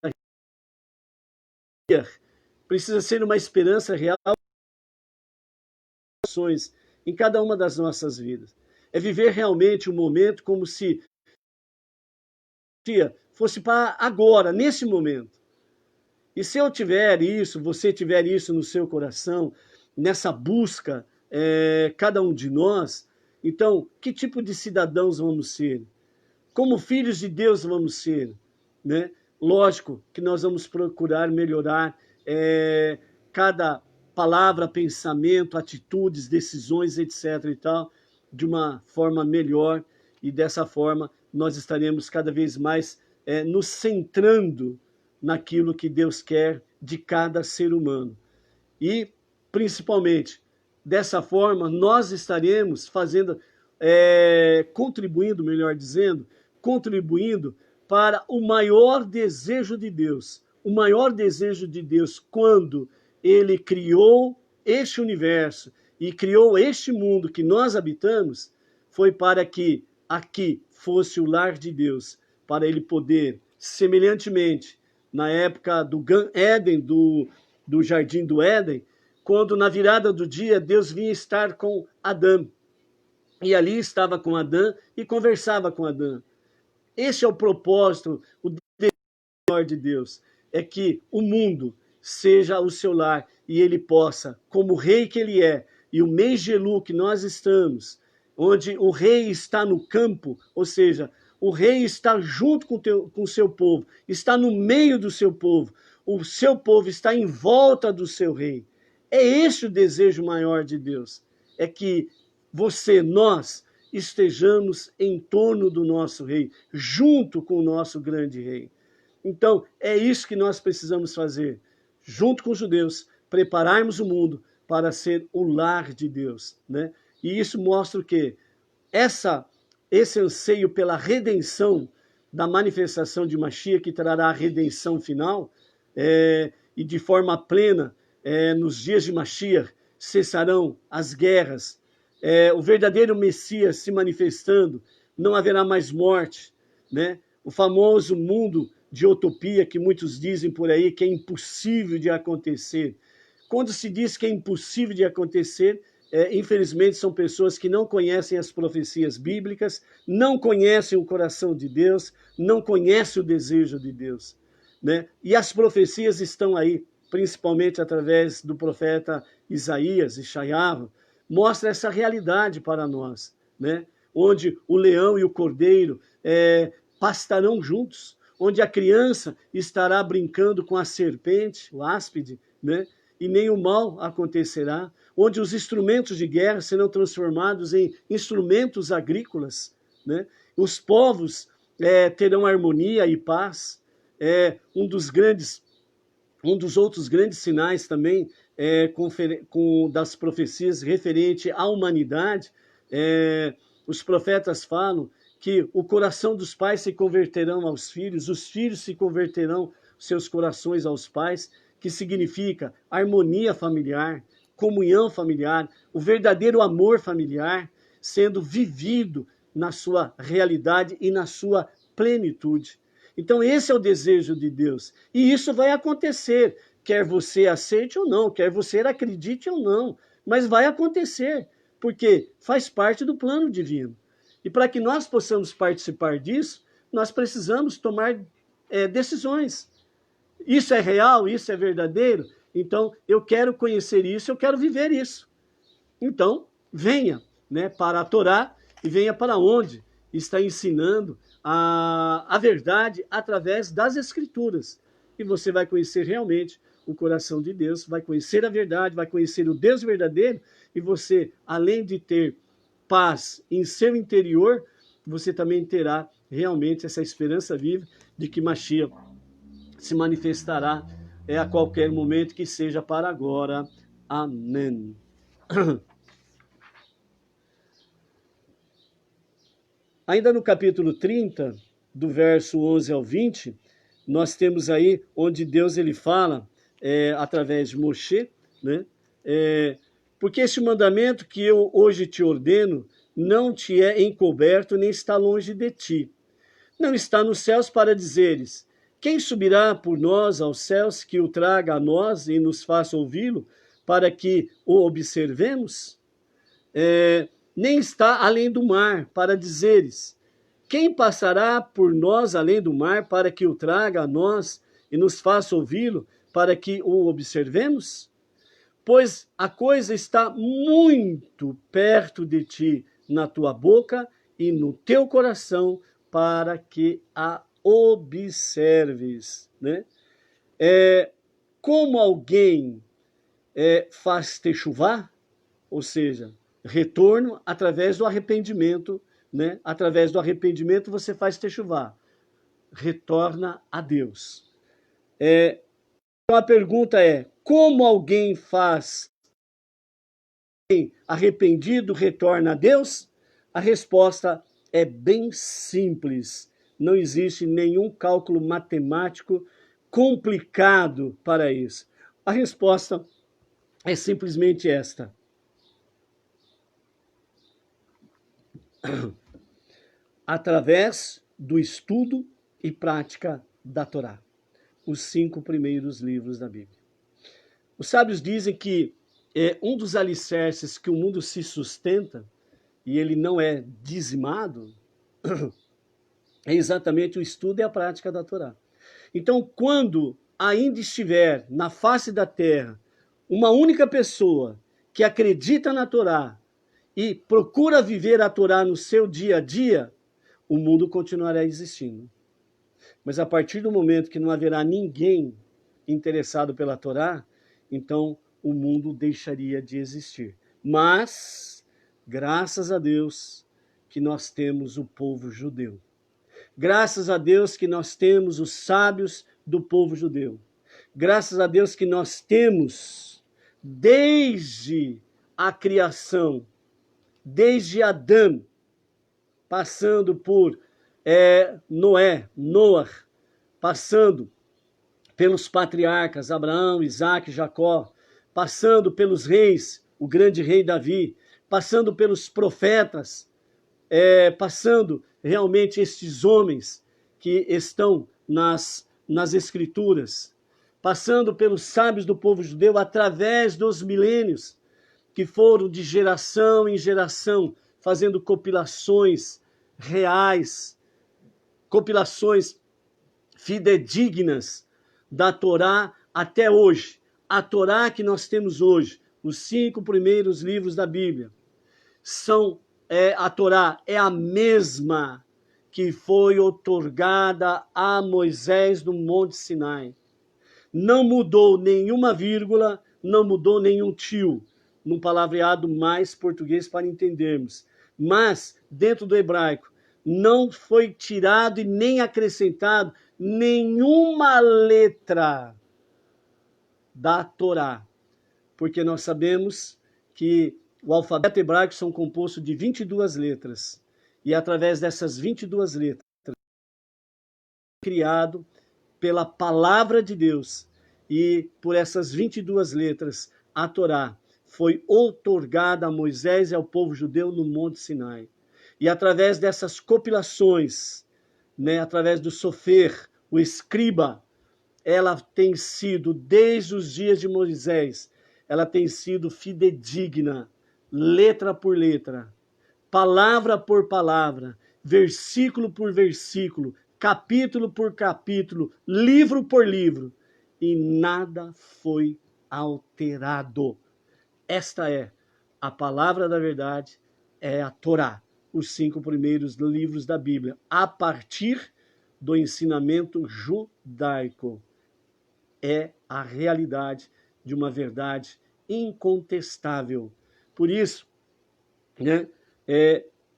precisa ser uma esperança real em cada uma das nossas vidas. É viver realmente o momento como se fosse para agora, nesse momento. E se eu tiver isso, você tiver isso no seu coração, nessa busca, cada um de nós, então, que tipo de cidadãos vamos ser? Como filhos de Deus vamos ser? Né? Lógico que nós vamos procurar melhorar cada palavra, pensamento, atitudes, decisões, etc. e tal, de uma forma melhor, e dessa forma nós estaremos cada vez mais nos centrando naquilo que Deus quer de cada ser humano. E, principalmente, dessa forma, nós estaremos fazendo, contribuindo, melhor dizendo, contribuindo para o maior desejo de Deus. O maior desejo de Deus, quando Ele criou este universo e criou este mundo que nós habitamos, foi para que aqui fosse o lar de Deus, para Ele poder, semelhantemente, na época do Gan Éden, do Jardim do Éden, quando na virada do dia Deus vinha estar com Adão. E ali estava com Adão e conversava com Adão. Esse é o propósito, o desejo de Deus, é que o mundo seja o seu lar e ele possa, como o rei que ele é, e o Mengelu que nós estamos, onde o rei está no campo, ou seja, o rei está junto com o seu povo, está no meio do seu povo, o seu povo está em volta do seu rei. É esse o desejo maior de Deus, é que você, nós, estejamos em torno do nosso rei, junto com o nosso grande rei. Então, é isso que nós precisamos fazer, junto com os judeus, prepararmos o mundo para ser o lar de Deus, né? E isso mostra o quê? Esse anseio pela redenção, da manifestação de Mashiach, que trará a redenção final, e de forma plena, nos dias de Mashiach, cessarão as guerras, o verdadeiro Messias se manifestando, não haverá mais morte, né? O famoso mundo de utopia que muitos dizem por aí que é impossível de acontecer. Quando se diz que é impossível de acontecer, infelizmente são pessoas que não conhecem as profecias bíblicas, não conhecem o coração de Deus, não conhecem o desejo de Deus, né? E as profecias estão aí, principalmente através do profeta Isaías, Ishaiah, mostra essa realidade para nós, né? Onde o leão e o cordeiro pastarão juntos, onde a criança estará brincando com a serpente, o áspide, né? E nenhum mal acontecerá, onde os instrumentos de guerra serão transformados em instrumentos agrícolas, né? Os povos terão harmonia e paz. Um dos outros grandes sinais também das profecias referente à humanidade, os profetas falam que o coração dos pais se converterão aos filhos, os filhos se converterão seus corações aos pais, que significa harmonia familiar, comunhão familiar, o verdadeiro amor familiar sendo vivido na sua realidade e na sua plenitude. Então esse é o desejo de Deus. E isso vai acontecer, quer você aceite ou não, quer você acredite ou não, mas vai acontecer, porque faz parte do plano divino. E para que nós possamos participar disso, nós precisamos tomar decisões. Isso é real? Isso é verdadeiro? Então, eu quero conhecer isso, eu quero viver isso. Então, venha, né, para a Torá e venha para onde está ensinando a verdade através das Escrituras. E você vai conhecer realmente o coração de Deus, vai conhecer a verdade, vai conhecer o Deus verdadeiro, e você, além de ter paz em seu interior, você também terá realmente essa esperança viva de que Mashiach se manifestará a qualquer momento, que seja para agora. Amém. Ainda no capítulo 30, do verso 11 ao 20, nós temos aí onde Deus ele fala, através de Moshe, né? Porque este mandamento que eu hoje te ordeno não te é encoberto nem está longe de ti. Não está nos céus para dizeres, quem subirá por nós aos céus que o traga a nós e nos faça ouvi-lo, para que o observemos? Nem está além do mar, para dizeres, quem passará por nós além do mar, para que o traga a nós e nos faça ouvi-lo, para que o observemos? Pois a coisa está muito perto de ti, na tua boca e no teu coração, para que a observes, né? Como alguém faz techuvá, ou seja, retorno através do arrependimento, né? Através do arrependimento você faz techuvá, retorna a Deus. Então a pergunta é, como alguém faz arrependido retorna a Deus? A resposta é bem simples. Não existe nenhum cálculo matemático complicado para isso. A resposta é simplesmente esta. Através do estudo e prática da Torá. Os 5 primeiros livros da Bíblia. Os sábios dizem que um dos alicerces que o mundo se sustenta, e ele não é dizimado, é exatamente o estudo e a prática da Torá. Então, quando ainda estiver na face da terra uma única pessoa que acredita na Torá e procura viver a Torá no seu dia a dia, o mundo continuará existindo. Mas a partir do momento que não haverá ninguém interessado pela Torá, então o mundo deixaria de existir. Mas, graças a Deus, que nós temos o povo judeu. Graças a Deus que nós temos os sábios do povo judeu. Graças a Deus que nós temos, desde a criação, desde Adão, passando por Noé, passando pelos patriarcas, Abraão, Isaac, Jacó, passando pelos reis, o grande rei Davi, passando pelos profetas, passando realmente estes homens que estão nas escrituras, passando pelos sábios do povo judeu através dos milênios, que foram de geração em geração, fazendo compilações reais, compilações fidedignas da Torá até hoje. A Torá que nós temos hoje, os 5 primeiros livros da Bíblia, a Torá é a mesma que foi outorgada a Moisés no Monte Sinai. Não mudou nenhuma vírgula, não mudou nenhum tio, num palavreado mais português para entendermos. Mas, dentro do hebraico, não foi tirado e nem acrescentado nenhuma letra da Torá, porque nós sabemos que o alfabeto hebraico são composto de 22 letras, e através dessas 22 letras, criado pela palavra de Deus, e por essas 22 letras, a Torá foi outorgada a Moisés e ao povo judeu no Monte Sinai. E através dessas compilações, através do sofer, o escriba, ela tem sido, desde os dias de Moisés, ela tem sido fidedigna, letra por letra, palavra por palavra, versículo por versículo, capítulo por capítulo, livro por livro, e nada foi alterado. Esta é a palavra da verdade, é a Torá, os 5 primeiros livros da Bíblia, a partir do ensinamento judaico. É a realidade de uma verdade incontestável. Por isso,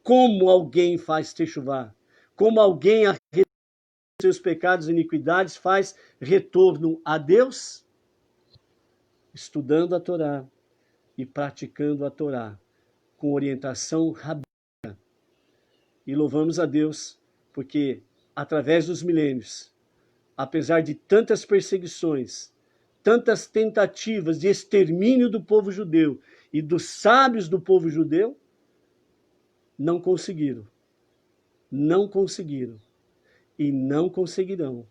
como alguém faz techuvá, como alguém arrepende seus pecados e iniquidades, faz retorno a Deus, estudando a Torá e praticando a Torá com orientação rabínica. E louvamos a Deus, porque através dos milênios, apesar de tantas perseguições, tantas tentativas de extermínio do povo judeu e dos sábios do povo judeu, não conseguiram e não conseguirão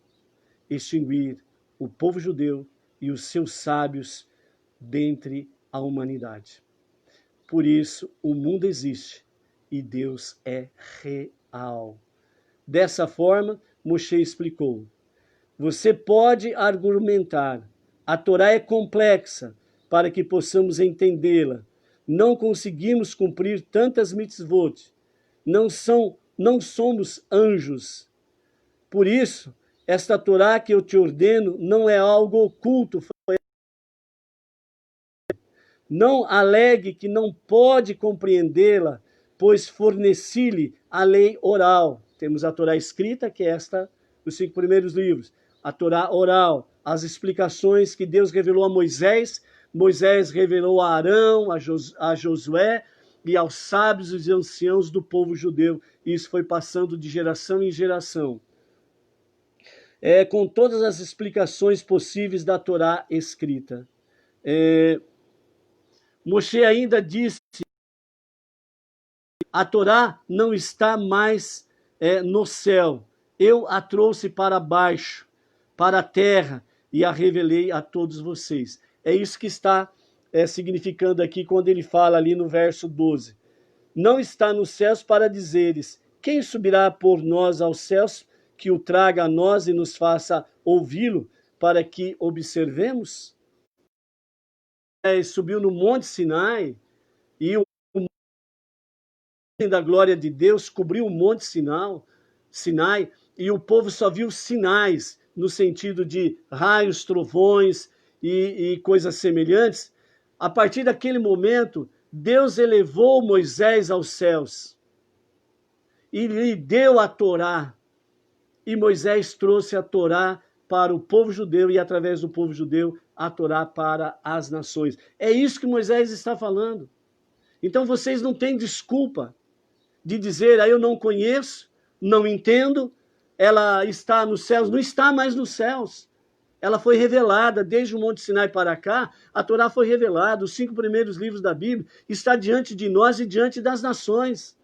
extinguir o povo judeu e os seus sábios dentre a humanidade. Por isso, o mundo existe e Deus é real. Dessa forma, Moshe explicou: você pode argumentar, a Torá é complexa para que possamos entendê-la. Não conseguimos cumprir tantas mitzvot. Não somos anjos. Por isso, esta Torá que eu te ordeno não é algo oculto. Não alegue que não pode compreendê-la, pois forneci-lhe a lei oral. Temos a Torá escrita, que é os 5 primeiros livros. A Torá oral, as explicações que Deus revelou a Moisés, Moisés revelou a Arão, a Josué e aos sábios e anciãos do povo judeu. Isso foi passando de geração em geração. Com todas as explicações possíveis da Torá escrita. Moshe ainda disse: a Torá não está mais no céu. Eu a trouxe para baixo, para a terra, e a revelei a todos vocês. É isso que está significando aqui quando ele fala ali no verso 12. Não está nos céus para dizeres: quem subirá por nós aos céus, que o traga a nós e nos faça ouvi-lo, para que observemos? Subiu no Monte Sinai, e o da glória de Deus cobriu o Monte Sinai, e o povo só viu sinais, no sentido de raios, trovões e coisas semelhantes. A partir daquele momento, Deus elevou Moisés aos céus e lhe deu a Torá. E Moisés trouxe a Torá para o povo judeu e, através do povo judeu, a Torá para as nações. É isso que Moisés está falando. Então vocês não têm desculpa de dizer: eu não conheço, não entendo, ela está nos céus. Não está mais nos céus. Ela foi revelada desde o Monte Sinai para cá. A Torá foi revelada, os 5 primeiros livros da Bíblia está diante de nós e diante das nações.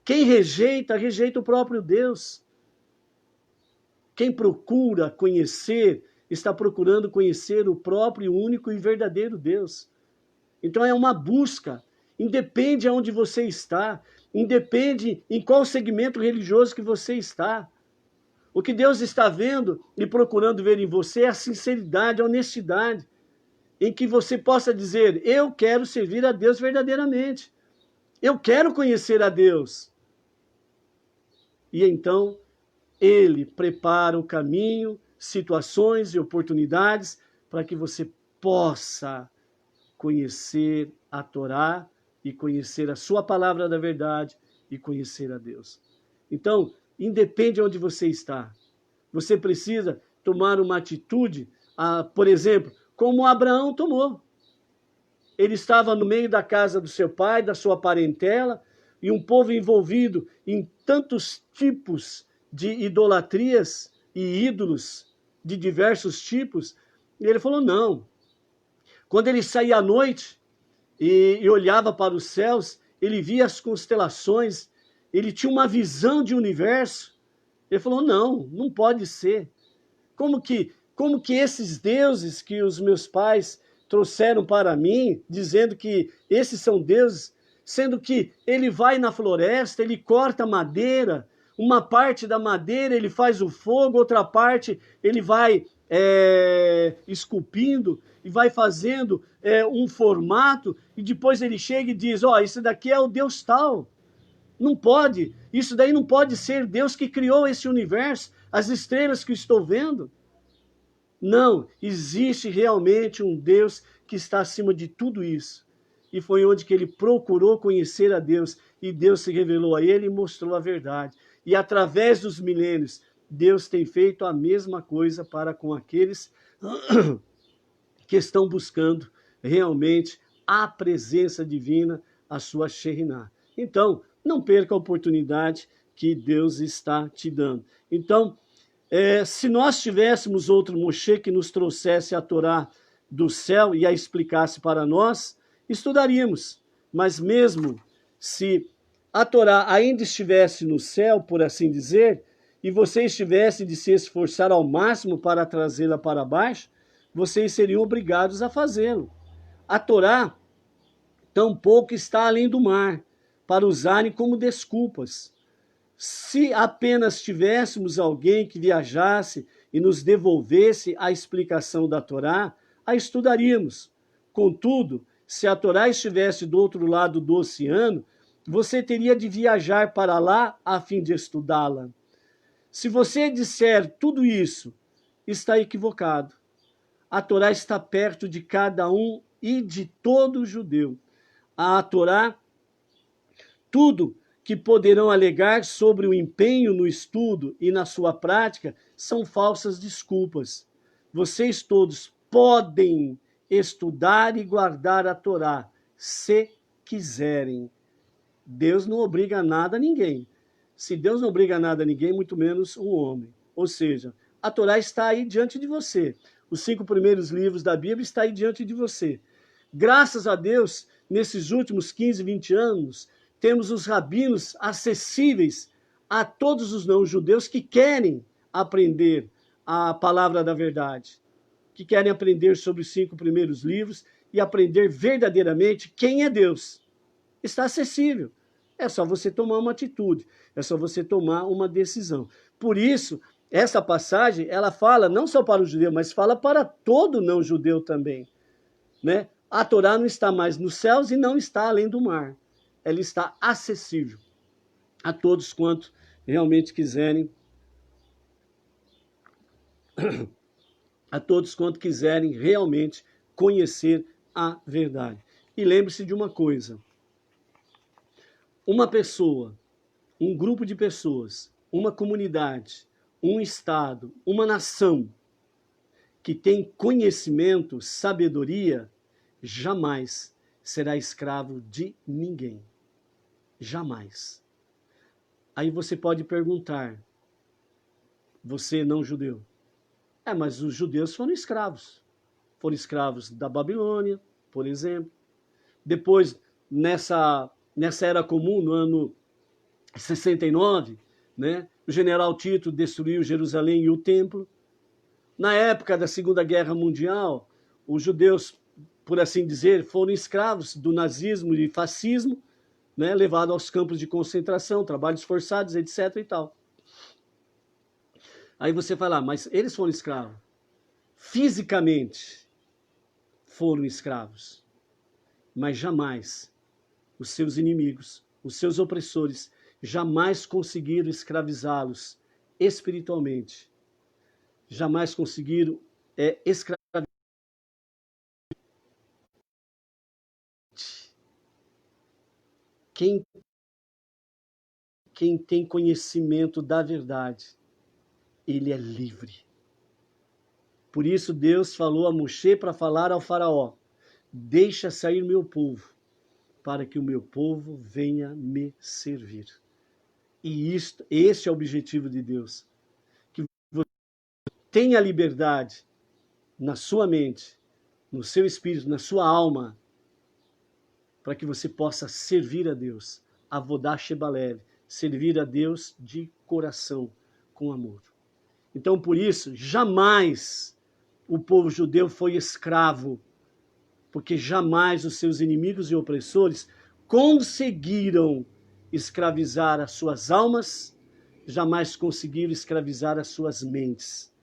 Quem rejeita, rejeita o próprio Deus. Quem procura conhecer, está procurando conhecer o próprio, único e verdadeiro Deus. Então é uma busca, independe de onde você está, independe em qual segmento religioso que você está. O que Deus está vendo e procurando ver em você é a sinceridade, a honestidade, em que você possa dizer: eu quero servir a Deus verdadeiramente, eu quero conhecer a Deus. E então Ele prepara o caminho, situações e oportunidades para que você possa conhecer a Torá e conhecer a sua palavra da verdade e conhecer a Deus. Então, independe de onde você está. Você precisa tomar uma atitude, por exemplo, como Abraão tomou. Ele estava no meio da casa do seu pai, da sua parentela, e um povo envolvido em tantos tipos de idolatrias e ídolos de diversos tipos. E ele falou: não. Quando ele saía à noite e olhava para os céus, ele via as constelações, ele tinha uma visão de universo. Ele falou: não pode ser. Como que esses deuses que os meus pais trouxeram para mim, dizendo que esses são deuses, sendo que ele vai na floresta, ele corta madeira, uma parte da madeira ele faz o fogo, outra parte ele vai esculpindo e vai fazendo um formato, e depois ele chega e diz: esse daqui é o Deus tal. Não pode, isso daí não pode ser Deus que criou esse universo, as estrelas que estou vendo. Não, existe realmente um Deus que está acima de tudo isso. E foi onde que ele procurou conhecer a Deus, e Deus se revelou a ele e mostrou a verdade. E através dos milênios, Deus tem feito a mesma coisa para com aqueles que estão buscando realmente a presença divina, a sua Shekhinah. Então, Não perca a oportunidade que Deus está te dando. Então, se nós tivéssemos outro Moshe que nos trouxesse a Torá do céu e a explicasse para nós, estudaríamos. Mas mesmo se a Torá ainda estivesse no céu, por assim dizer, e vocês tivessem de se esforçar ao máximo para trazê-la para baixo, vocês seriam obrigados a fazê-lo. A Torá tampouco está além do mar, para usarem como desculpas. Se apenas tivéssemos alguém que viajasse e nos devolvesse a explicação da Torá, a estudaríamos. Contudo, se a Torá estivesse do outro lado do oceano, você teria de viajar para lá a fim de estudá-la. Se você disser tudo isso, está equivocado. A Torá está perto de cada um e de todo judeu. A Torá, tudo que poderão alegar sobre o empenho no estudo e na sua prática são falsas desculpas. Vocês todos podem estudar e guardar a Torá, se quiserem. Deus não obriga nada a ninguém. Se Deus não obriga nada a ninguém, muito menos um homem. Ou seja, a Torá está aí diante de você. Os 5 primeiros livros da Bíblia estão aí diante de você. Graças a Deus, nesses últimos 15, 20 anos, temos os rabinos acessíveis a todos os não-judeus que querem aprender a palavra da verdade, que querem aprender sobre os 5 primeiros livros e aprender verdadeiramente quem é Deus. Está acessível. É só você tomar uma atitude, é só você tomar uma decisão. Por isso, essa passagem, ela fala não só para o judeu, mas fala para todo não-judeu também, né? A Torá não está mais nos céus e não está além do mar. Ela está acessível a todos quanto realmente quiserem, a todos quanto quiserem realmente conhecer a verdade. E lembre-se de uma coisa: uma pessoa, um grupo de pessoas, uma comunidade, um estado, uma nação que tem conhecimento, sabedoria, jamais será escravo de ninguém. Jamais. Aí você pode perguntar, você não judeu, mas os judeus foram escravos da Babilônia, por exemplo. Depois, nessa Era Comum, no ano 69, né, o general Tito destruiu Jerusalém e o templo. Na época da Segunda Guerra Mundial, os judeus, por assim dizer, foram escravos do nazismo e fascismo, né, levados aos campos de concentração, trabalhos forçados, etc. e tal. Aí você fala, mas eles foram escravos. Fisicamente foram escravos. Mas jamais os seus inimigos, os seus opressores, jamais conseguiram escravizá-los espiritualmente. Jamais conseguiram escravizar. Quem tem conhecimento da verdade, ele é livre. Por isso Deus falou a Moshe para falar ao faraó: deixa sair meu povo, para que o meu povo venha me servir. E este é o objetivo de Deus. Que você tenha liberdade na sua mente, no seu espírito, na sua alma, para que você possa servir a Deus, Avodah Shebalev, servir a Deus de coração, com amor. Então, por isso, jamais o povo judeu foi escravo, porque jamais os seus inimigos e opressores conseguiram escravizar as suas almas, jamais conseguiram escravizar as suas mentes.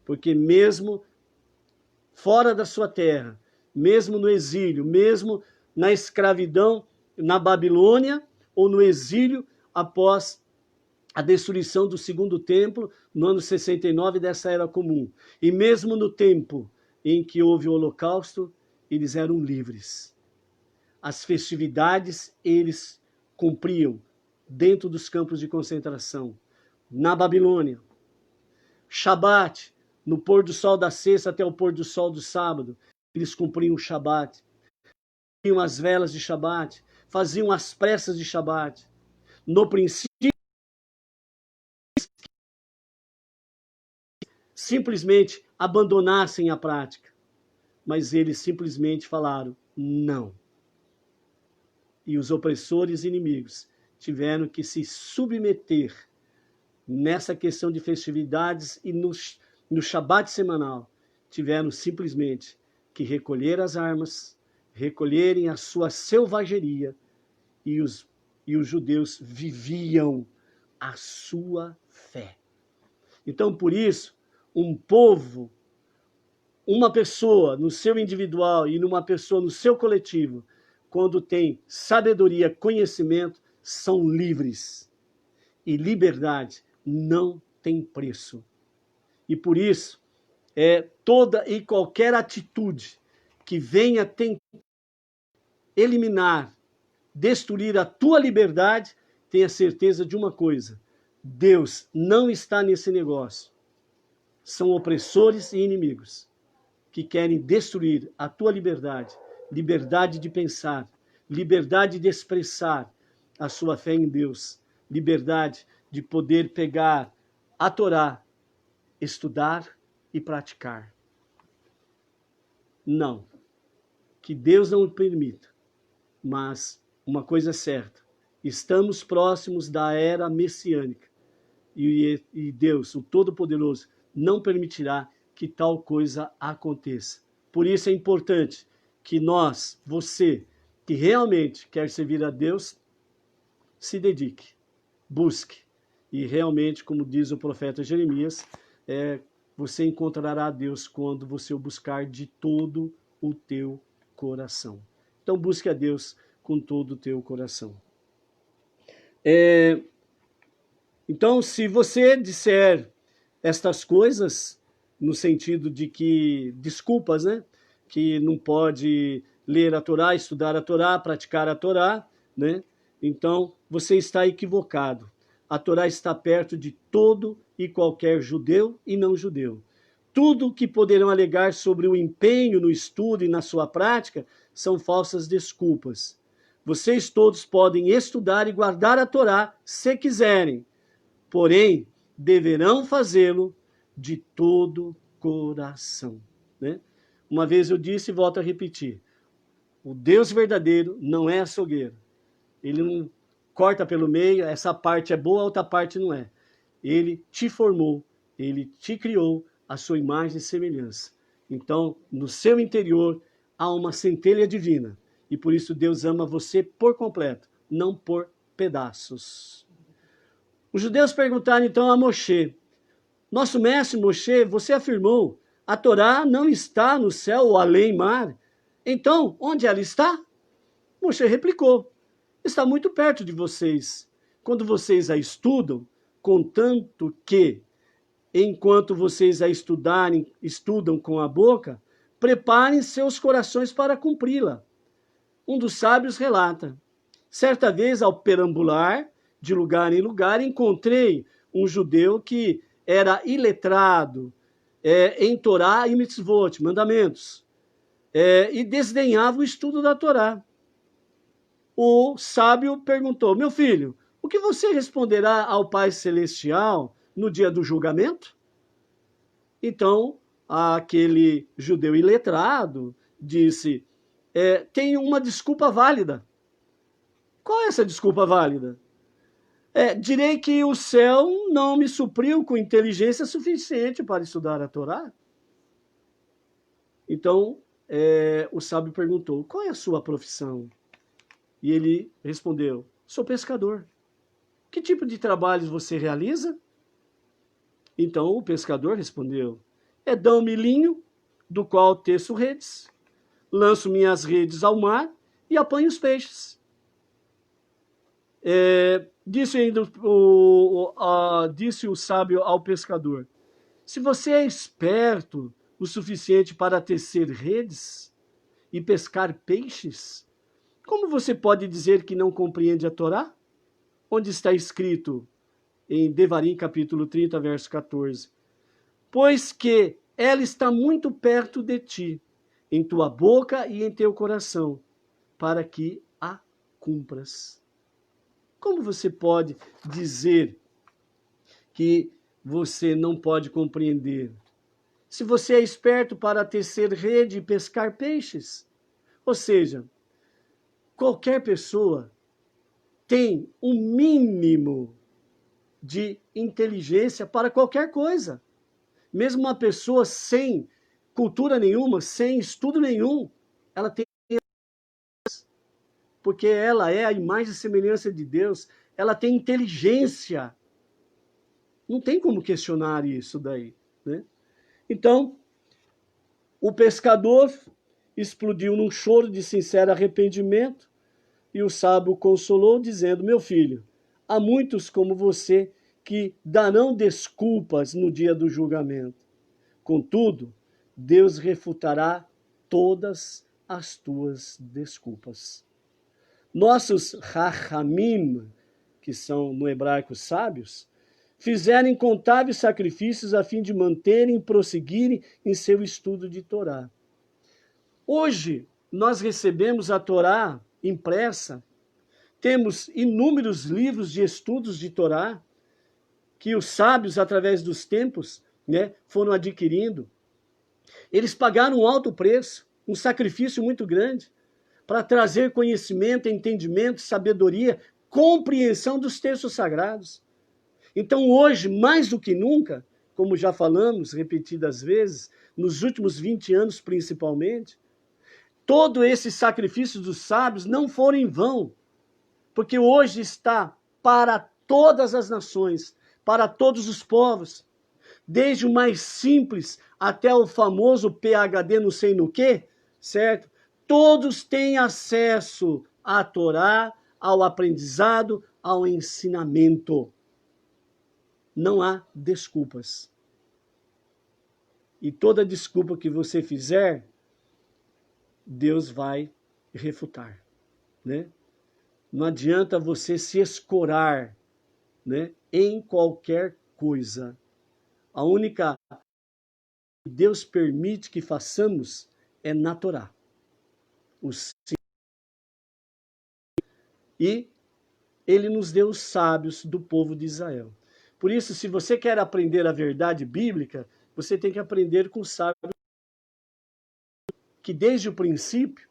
Porque mesmo fora da sua terra, mesmo no exílio, mesmo na escravidão na Babilônia, ou no exílio após a destruição do segundo templo, no ano 69 dessa Era Comum. E mesmo no tempo em que houve o Holocausto, eles eram livres. As festividades eles cumpriam dentro dos campos de concentração. Na Babilônia, Shabat, no pôr do sol da sexta até o pôr do sol do sábado, eles cumpriam o Shabat. Faziam as velas de Shabat, faziam as pressas de Shabat. No princípio, simplesmente abandonassem a prática, mas eles simplesmente falaram não. E os opressores inimigos tiveram que se submeter nessa questão de festividades e no Shabat semanal, tiveram simplesmente que recolher as armas, recolherem a sua selvageria, e os judeus viviam a sua fé. Então, por isso, um povo, uma pessoa no seu individual e numa pessoa no seu coletivo, quando tem sabedoria, conhecimento, são livres. E liberdade não tem preço. E por isso, toda e qualquer atitude que venha tentar eliminar, destruir a tua liberdade, tenha certeza de uma coisa: Deus não está nesse negócio. São opressores e inimigos que querem destruir a tua liberdade, liberdade de pensar, liberdade de expressar a sua fé em Deus, liberdade de poder pegar a Torá, estudar e praticar. Não, que Deus não o permita, mas uma coisa é certa: estamos próximos da era messiânica e Deus, o Todo-Poderoso, não permitirá que tal coisa aconteça. Por isso é importante que nós, você, que realmente quer servir a Deus, se dedique, busque. E realmente, como diz o profeta Jeremias, você encontrará a Deus quando você o buscar de todo o teu coração. Então busque a Deus com todo o teu coração. Então, se você disser estas coisas, no sentido de que, desculpas, né? Que não pode ler a Torá, estudar a Torá, praticar a Torá, né? Então, você está equivocado. A Torá está perto de todo e qualquer judeu e não judeu. Tudo que poderão alegar sobre o empenho no estudo e na sua prática são falsas desculpas. Vocês todos podem estudar e guardar a Torá se quiserem, porém, deverão fazê-lo de todo coração. Né? Uma vez eu disse e volto a repetir: o Deus verdadeiro não é açougueiro. Ele não corta pelo meio, essa parte é boa, a outra parte não é. Ele te formou, ele te criou a sua imagem e semelhança. Então, no seu interior há uma centelha divina. E por isso Deus ama você por completo, não por pedaços. Os judeus perguntaram então a Moshe: nosso mestre Moshe, você afirmou, a Torá não está no céu ou além mar. Então, onde ela está? Moshe replicou: está muito perto de vocês. Quando vocês a estudam, contanto que, enquanto vocês a estudam com a boca, preparem seus corações para cumpri-la. Um dos sábios relata: certa vez, ao perambular de lugar em lugar, encontrei um judeu que era iletrado em Torá e mitzvot, mandamentos, e desdenhava o estudo da Torá. O sábio perguntou: meu filho, o que você responderá ao Pai Celestial no dia do julgamento? Então, aquele judeu iletrado disse: tem uma desculpa válida. Qual é essa desculpa válida? Direi que o céu não me supriu com inteligência suficiente para estudar a Torá. Então, o sábio perguntou: qual é a sua profissão? E ele respondeu: sou pescador. Que tipo de trabalhos você realiza? Então o pescador respondeu: dão-me linho, do qual teço redes, lanço minhas redes ao mar e apanho os peixes. Disse o sábio ao pescador: se você é esperto o suficiente para tecer redes e pescar peixes, como você pode dizer que não compreende a Torá? Onde está escrito em Devarim, capítulo 30, verso 14: pois que ela está muito perto de ti, em tua boca e em teu coração, para que a cumpras. Como você pode dizer que você não pode compreender? Se você é esperto para tecer rede e pescar peixes. Ou seja, qualquer pessoa tem um mínimo de inteligência para qualquer coisa. Mesmo uma pessoa sem cultura nenhuma, sem estudo nenhum, ela tem, porque ela é a imagem e semelhança de Deus, ela tem inteligência. Não tem como questionar isso daí, né? Então, o pescador explodiu num choro de sincero arrependimento e o sábio o consolou, dizendo: meu filho, há muitos como você que darão desculpas no dia do julgamento. Contudo, Deus refutará todas as tuas desculpas. Nossos Rachamim, que são no hebraico sábios, fizeram incontáveis sacrifícios a fim de manterem e prosseguirem em seu estudo de Torá. Hoje, nós recebemos a Torá impressa, temos inúmeros livros de estudos de Torá que os sábios, através dos tempos, né, foram adquirindo. Eles pagaram um alto preço, um sacrifício muito grande, para trazer conhecimento, entendimento, sabedoria, compreensão dos textos sagrados. Então, hoje, mais do que nunca, como já falamos repetidas vezes, nos últimos 20 anos principalmente, todo esse sacrifício dos sábios não foram em vão, porque hoje está para todas as nações, para todos os povos, desde o mais simples até o famoso PhD não sei no quê, certo? Todos têm acesso à Torá, ao aprendizado, ao ensinamento. Não há desculpas. E toda desculpa que você fizer, Deus vai refutar, né? Não adianta você se escorar, né, em qualquer coisa. A única que Deus permite que façamos é na Torá. E ele nos deu os sábios do povo de Israel. Por isso, se você quer aprender a verdade bíblica, você tem que aprender com sábios que desde o princípio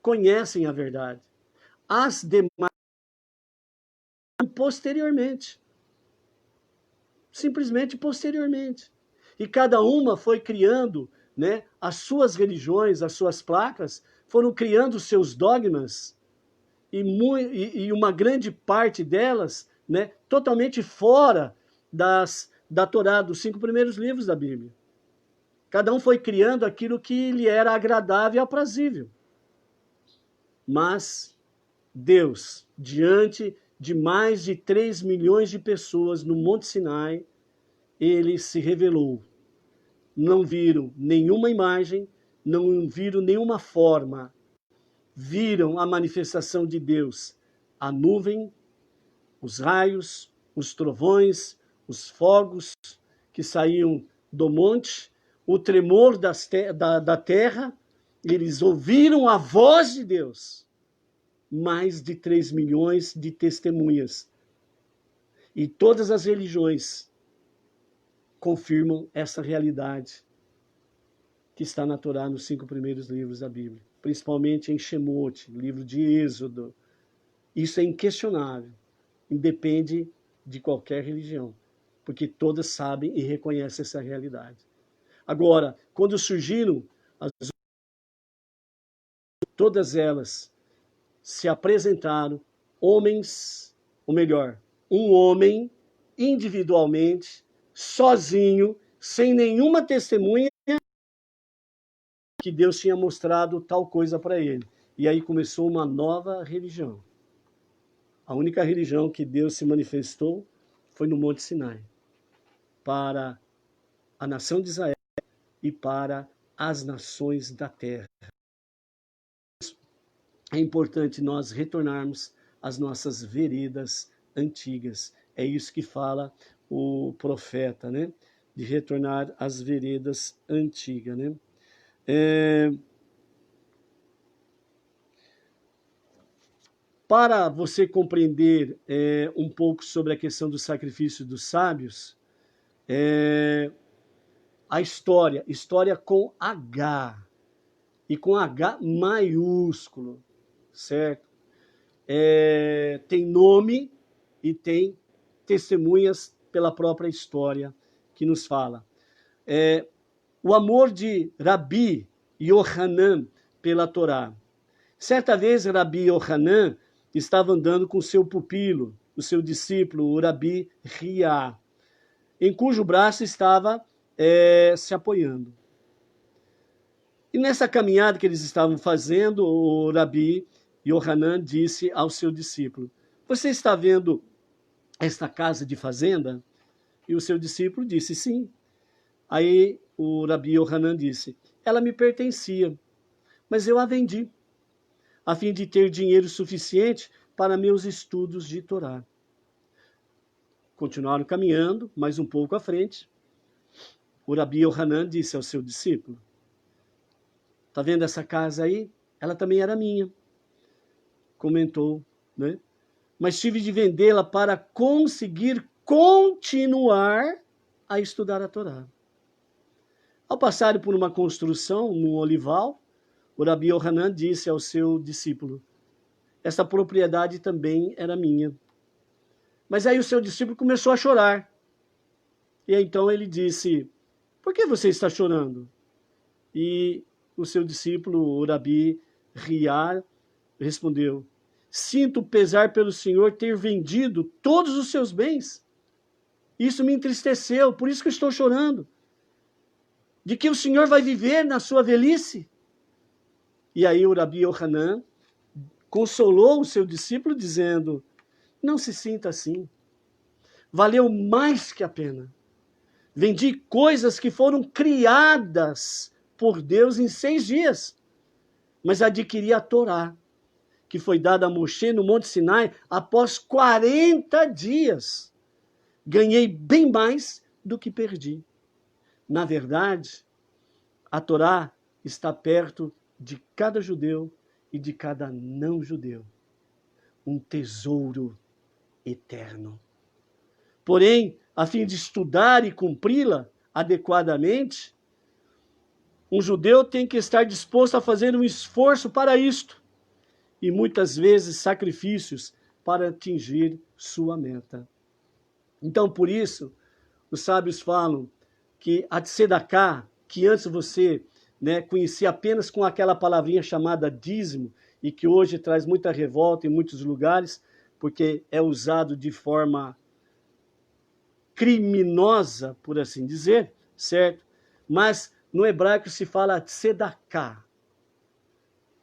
conhecem a verdade. As demais posteriormente. Simplesmente posteriormente. E cada uma foi criando, né, as suas religiões, as suas placas, foram criando os seus dogmas, e uma grande parte delas, né, totalmente fora da Torá, dos 5 primeiros livros da Bíblia. Cada um foi criando aquilo que lhe era agradável e aprazível. Mas Deus, diante de mais de 3 milhões de pessoas no Monte Sinai, ele se revelou. Não viram nenhuma imagem, não viram nenhuma forma. Viram a manifestação de Deus, a nuvem, os raios, os trovões, os fogos que saíam do monte, o tremor da terra. Eles ouviram a voz de Deus. Mais de 3 milhões de testemunhas. E todas as religiões confirmam essa realidade que está na Torá, nos 5 primeiros livros da Bíblia. Principalmente em Shemot, livro de Êxodo. Isso é inquestionável. Independe de qualquer religião. Porque todas sabem e reconhecem essa realidade. Agora, quando surgiram, todas elas se apresentaram homens, ou melhor, um homem individualmente, sozinho, sem nenhuma testemunha, que Deus tinha mostrado tal coisa para ele. E aí começou uma nova religião. A única religião que Deus se manifestou foi no Monte Sinai, para a nação de Israel e para as nações da terra. É importante nós retornarmos às nossas veredas antigas. É isso que fala o profeta, né? De retornar às veredas antigas, né? Para você compreender um pouco sobre a questão do sacrifício dos sábios, a história com H, e com H maiúsculo, certo? Tem nome e tem testemunhas pela própria história que nos fala. O amor de Rabi Yohanan pela Torá. Certa vez, Rabi Yohanan estava andando com seu pupilo, o seu discípulo, o Rabi Ria, em cujo braço estava se apoiando. E nessa caminhada que eles estavam fazendo, o Rabi Yohanan disse ao seu discípulo: você está vendo esta casa de fazenda? E o seu discípulo disse: sim. Aí o Rabi Yohanan disse: ela me pertencia, mas eu a vendi, a fim de ter dinheiro suficiente para meus estudos de Torá. Continuaram caminhando, mais um pouco à frente. O Rabi Yohanan disse ao seu discípulo: está vendo essa casa aí? Ela também era minha. Comentou, né? Mas tive de vendê-la para conseguir continuar a estudar a Torá. Ao passarem por uma construção, num olival, o Rabi Yohanan disse ao seu discípulo: esta propriedade também era minha. Mas aí o seu discípulo começou a chorar. E então ele disse: por que você está chorando? E o seu discípulo, o Rabi Ria, respondeu: sinto pesar pelo Senhor ter vendido todos os seus bens. Isso me entristeceu, por isso que eu estou chorando. De que o Senhor vai viver na sua velhice? E aí o Rabi Yohanan consolou o seu discípulo dizendo: não se sinta assim. Valeu mais que a pena. Vendi coisas que foram criadas por Deus em 6 dias. Mas adquiri a Torá, que foi dada a Moshe no Monte Sinai após 40 dias. Ganhei bem mais do que perdi. Na verdade, a Torá está perto de cada judeu e de cada não judeu. Um tesouro eterno. Porém, a fim de estudar e cumpri-la adequadamente, um judeu tem que estar disposto a fazer um esforço para isto, e muitas vezes sacrifícios para atingir sua meta. Então, por isso, os sábios falam que a tzedakah, que antes você conhecia apenas com aquela palavrinha chamada dízimo, e que hoje traz muita revolta em muitos lugares, porque é usado de forma criminosa, por assim dizer, certo? Mas no hebraico se fala tzedakah.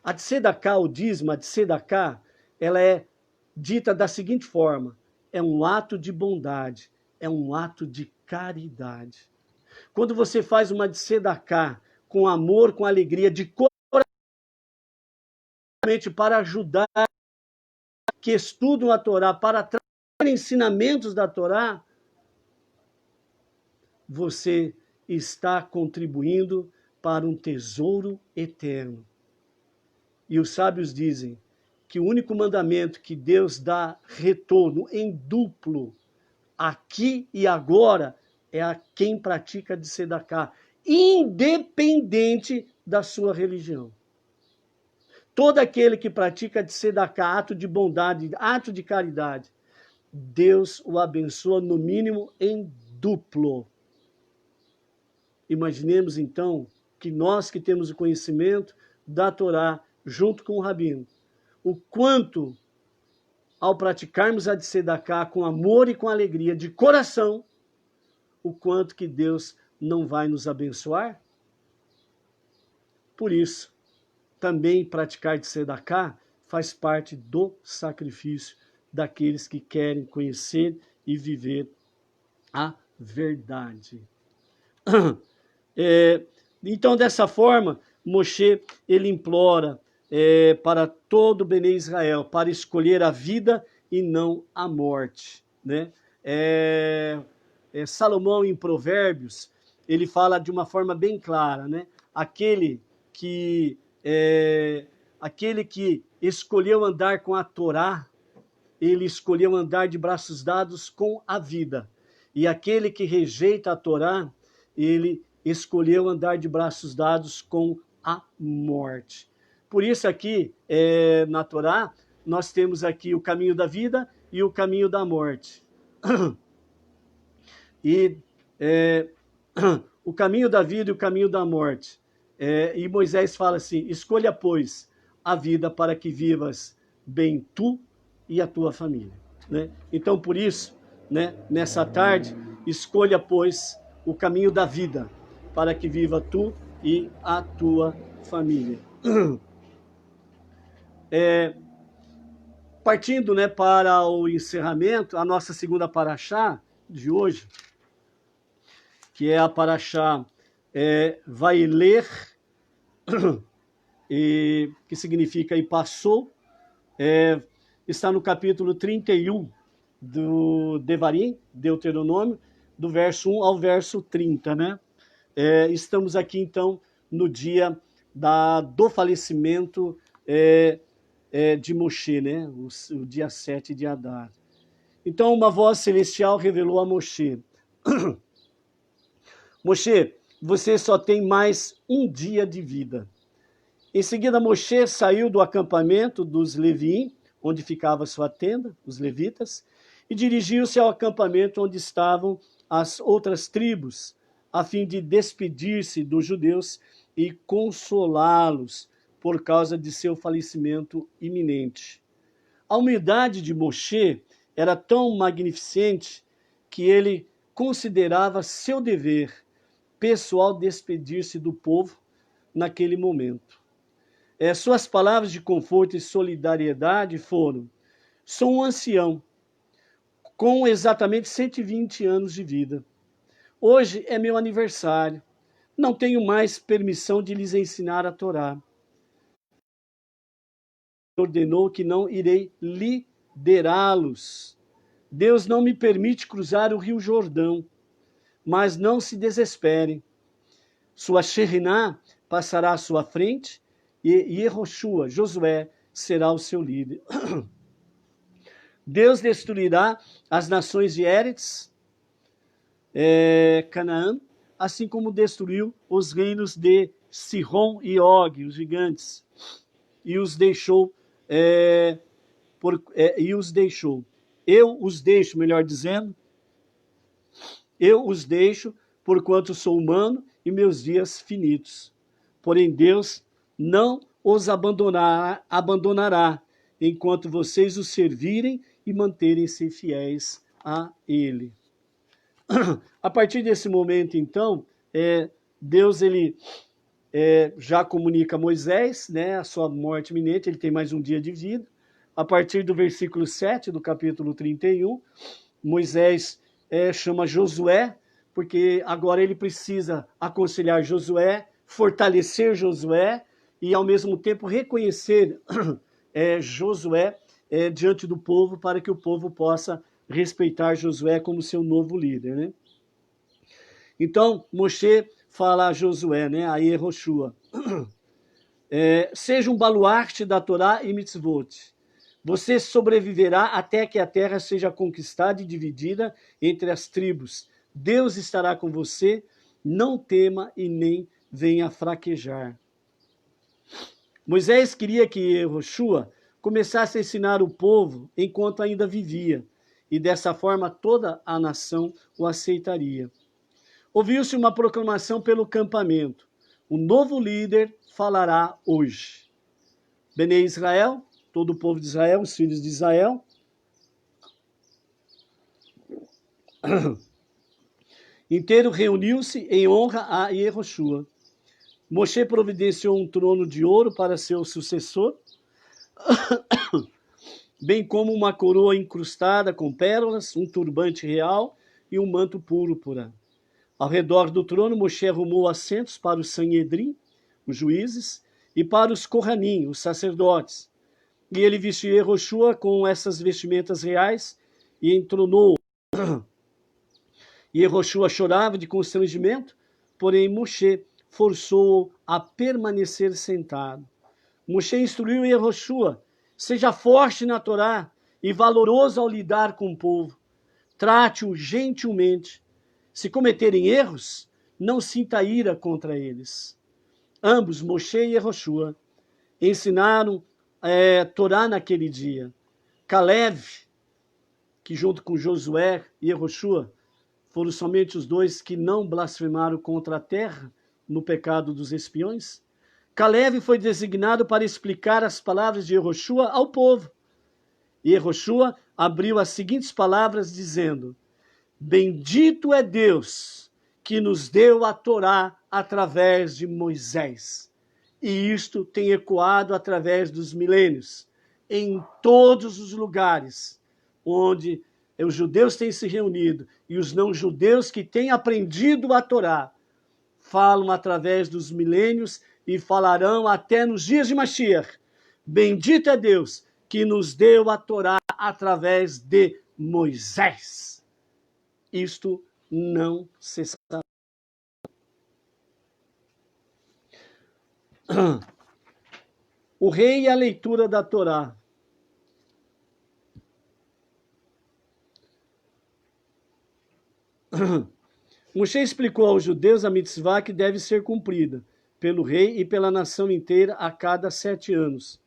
A tzedakah, o dízimo, a tzedakah, ela é dita da seguinte forma: é um ato de bondade, é um ato de caridade. Quando você faz uma tzedakah com amor, com alegria, de coração, para ajudar que estudam a Torá, para trazer ensinamentos da Torá, você está contribuindo para um tesouro eterno. E os sábios dizem que o único mandamento que Deus dá retorno em duplo, aqui e agora, é a quem pratica de tzedakah, independente da sua religião. Todo aquele que pratica de tzedakah, ato de bondade, ato de caridade, Deus o abençoa no mínimo em duplo. Imaginemos então que nós que temos o conhecimento da Torá, junto com o Rabino, o quanto, ao praticarmos a tzedakah com amor e com alegria, de coração, o quanto que Deus não vai nos abençoar? Por isso, também praticar tzedakah faz parte do sacrifício daqueles que querem conhecer e viver a verdade. Então, dessa forma, Moshe, ele implora para todo o Bnei Israel, para escolher a vida e não a morte, né? Salomão, em Provérbios, ele fala de uma forma bem clara, né? Aquele que aquele que escolheu andar com a Torá, ele escolheu andar de braços dados com a vida. E aquele que rejeita a Torá, ele escolheu andar de braços dados com a morte. Por isso aqui, na Torá, nós temos aqui o caminho da vida e o caminho da morte. E o caminho da vida e o caminho da morte. E Moisés fala assim, escolha, pois, a vida para que vivas bem tu e a tua família. Né? Então, por isso, né, nessa tarde, escolha, pois, o caminho da vida para que viva tu e a tua família. Partindo, né, para o encerramento, a nossa segunda paraxá de hoje, que é a paraxá Vailer, que significa e passou, está no capítulo 31 do Devarim, Deuteronômio, do verso 1 ao verso 30, né? Estamos aqui, então, no dia do falecimento de Moshe, né? O dia 7 de Adar. Então, uma voz celestial revelou a Moshe: Moshe, você só tem mais um dia de vida. Em seguida, Moshe saiu do acampamento dos Leviim, onde ficava sua tenda, os levitas, e dirigiu-se ao acampamento onde estavam as outras tribos, a fim de despedir-se dos judeus e consolá-los por causa de seu falecimento iminente. A humildade de Moshe era tão magnificente que ele considerava seu dever pessoal despedir-se do povo naquele momento. Suas palavras de conforto e solidariedade foram: sou um ancião, com exatamente 120 anos de vida. Hoje é meu aniversário. Não tenho mais permissão de lhes ensinar a Torá. Ordenou que não irei liderá-los. Deus não me permite cruzar o rio Jordão, mas não se desesperem. Sua Sheriná passará à sua frente e Yehoshua, Josué, será o seu líder. Deus destruirá as nações de Eretz, Canaã, assim como destruiu os reinos de Sihon e Og, os gigantes, e os deixou, eu os deixo, melhor dizendo, eu os deixo, porquanto sou humano e meus dias finitos. Porém, Deus não os abandonará, enquanto vocês o servirem e manterem-se fiéis a Ele. A partir desse momento, então, Deus ele já comunica a Moisés, né, a sua morte iminente, ele tem mais um dia de vida. A partir do versículo 7 do capítulo 31, Moisés chama Josué, porque agora ele precisa aconselhar Josué, fortalecer Josué e, ao mesmo tempo, reconhecer Josué diante do povo, para que o povo possa respeitar Josué como seu novo líder, né? Então, Moshe fala a Josué, né, a Yehoshua, seja um baluarte da Torá e mitzvot. Você sobreviverá até que a terra seja conquistada e dividida entre as tribos. Deus estará com você, não tema e nem venha fraquejar. Moisés queria que Yehoshua começasse a ensinar o povo enquanto ainda vivia, e dessa forma toda a nação o aceitaria. Ouviu-se uma proclamação pelo campamento: o novo líder falará hoje. Bene Israel, todo o povo de Israel, os filhos de Israel, inteiro reuniu-se em honra a Yehoshua. Moshe providenciou um trono de ouro para seu sucessor, bem como uma coroa incrustada com pérolas, um turbante real e um manto púrpura. Ao redor do trono, Moshe arrumou assentos para o Sanhedrim, os juízes, e para os Kohanim, os sacerdotes. E ele vestiu Yehoshua com essas vestimentas reais e entronou. Yehoshua chorava de constrangimento, porém Moshe forçou-o a permanecer sentado. Moshe instruiu Yehoshua: seja forte na Torá e valoroso ao lidar com o povo. Trate-o gentilmente. Se cometerem erros, não sinta ira contra eles. Ambos, Moshe e Yehoshua, ensinaram Torá naquele dia. Caleb, que junto com Josué e Yehoshua, foram somente os dois que não blasfemaram contra a terra no pecado dos espiões. Caleb foi designado para explicar as palavras de Yehoshua ao povo. E Yehoshua abriu as seguintes palavras dizendo: bendito é Deus que nos deu a Torá através de Moisés. E isto tem ecoado através dos milênios, em todos os lugares onde os judeus têm se reunido e os não-judeus que têm aprendido a Torá falam através dos milênios e falarão até nos dias de Mashiach. Bendito é Deus que nos deu a Torá através de Moisés. Isto não cessará. O rei e a leitura da Torá. Moshe explicou aos judeus a mitzvah que deve ser cumprida pelo rei e pela nação inteira a cada 7 anos.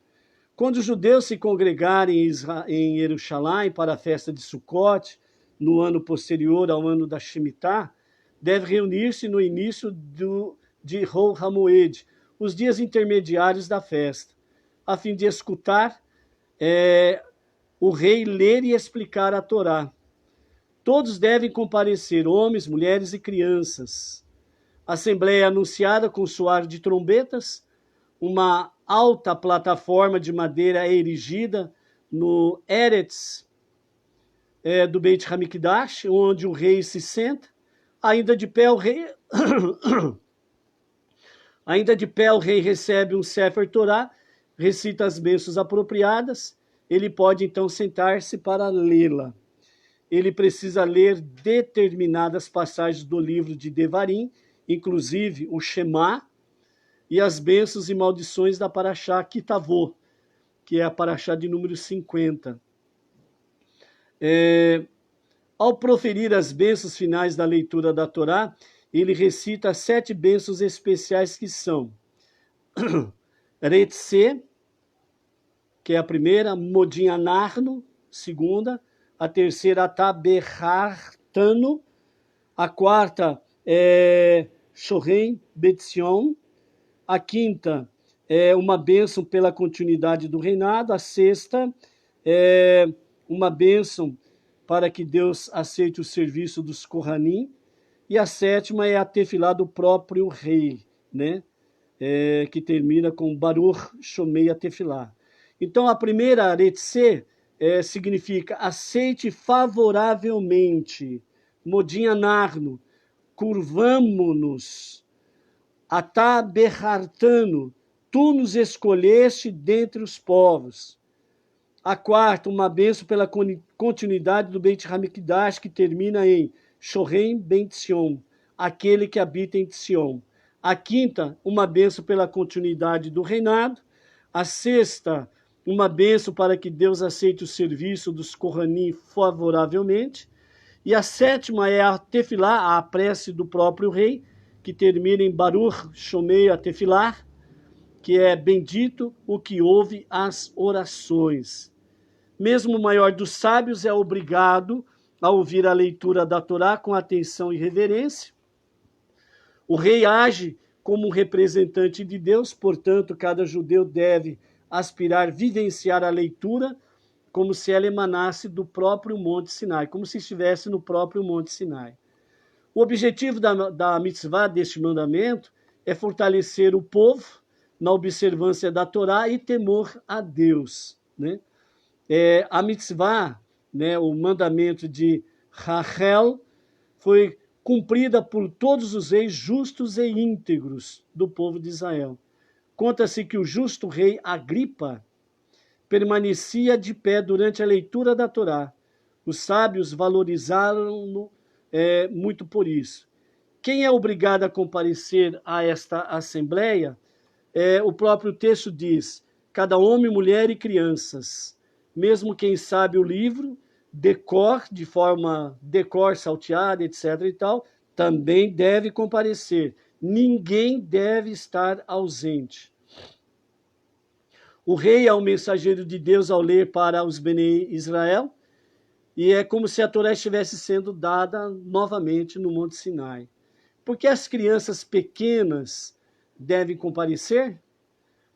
Quando os judeus se congregarem em Jerusalém para a festa de Sukkot, no ano posterior ao ano da Shemitah, deve reunir-se no início de Hol HaMoed, os dias intermediários da festa, a fim de escutar o rei ler e explicar a Torá. Todos devem comparecer, homens, mulheres e crianças. A assembleia é anunciada com soar de trombetas, uma alta plataforma de madeira é erigida no Eretz do Beit Hamikdash, onde o rei se senta. Ainda de pé o rei recebe um Sefer Torá, recita as bênçãos apropriadas. Ele pode então sentar-se para lê-la. Ele precisa ler determinadas passagens do livro de Devarim, inclusive o Shema, e as bênçãos e maldições da Parashá Kitavô, que é a Parashá de número 50. Ao proferir as bênçãos finais da leitura da Torá, ele recita 7 bênçãos especiais que são Retse, que é a primeira, Modin Anarno, segunda, a terceira, Ataberhartano, a quarta é Shohem Betzion, a quinta é uma bênção pela continuidade do reinado, a sexta é uma bênção para que Deus aceite o serviço dos Kohanim, e a sétima é a tefilá do próprio rei, né? Que termina com Baruch Shomei a tefilá. Então a primeira, Aretse, significa aceite favoravelmente, Modin Anarno, curvamo-nos, Atá Berhartano, tu nos escolheste dentre os povos. A quarta, uma bênção pela continuidade do Beit Hamikdash, que termina em Shohem Ben Tzion, aquele que habita em Tzion. A quinta, uma bênção pela continuidade do reinado. A sexta, uma bênção para que Deus aceite o serviço dos Kohanim favoravelmente. E a sétima é a tefilá, a prece do próprio rei, que termina em Baruch Shomei a tefilá, que é bendito o que ouve as orações. Mesmo o maior dos sábios é obrigado a ouvir a leitura da Torá com atenção e reverência. O rei age como um representante de Deus, portanto, cada judeu deve aspirar vivenciar a leitura como se ela emanasse do próprio Monte Sinai, como se estivesse no próprio Monte Sinai. O objetivo da mitzvah, deste mandamento, é fortalecer o povo na observância da Torá e temor a Deus, né? A mitzvah, né, o mandamento de Rachel, foi cumprida por todos os reis justos e íntegros do povo de Israel. Conta-se que o justo rei Agripa permanecia de pé durante a leitura da Torá. Os sábios valorizaram-no muito por isso. Quem é obrigado a comparecer a esta assembleia? O próprio texto diz: cada homem, mulher e crianças, mesmo quem sabe o livro, decor salteada, etc. e tal, também deve comparecer. Ninguém deve estar ausente. O rei é o mensageiro de Deus ao ler para os Bene Israel, e é como se a Torá estivesse sendo dada novamente no Monte Sinai. Porque as crianças pequenas devem comparecer?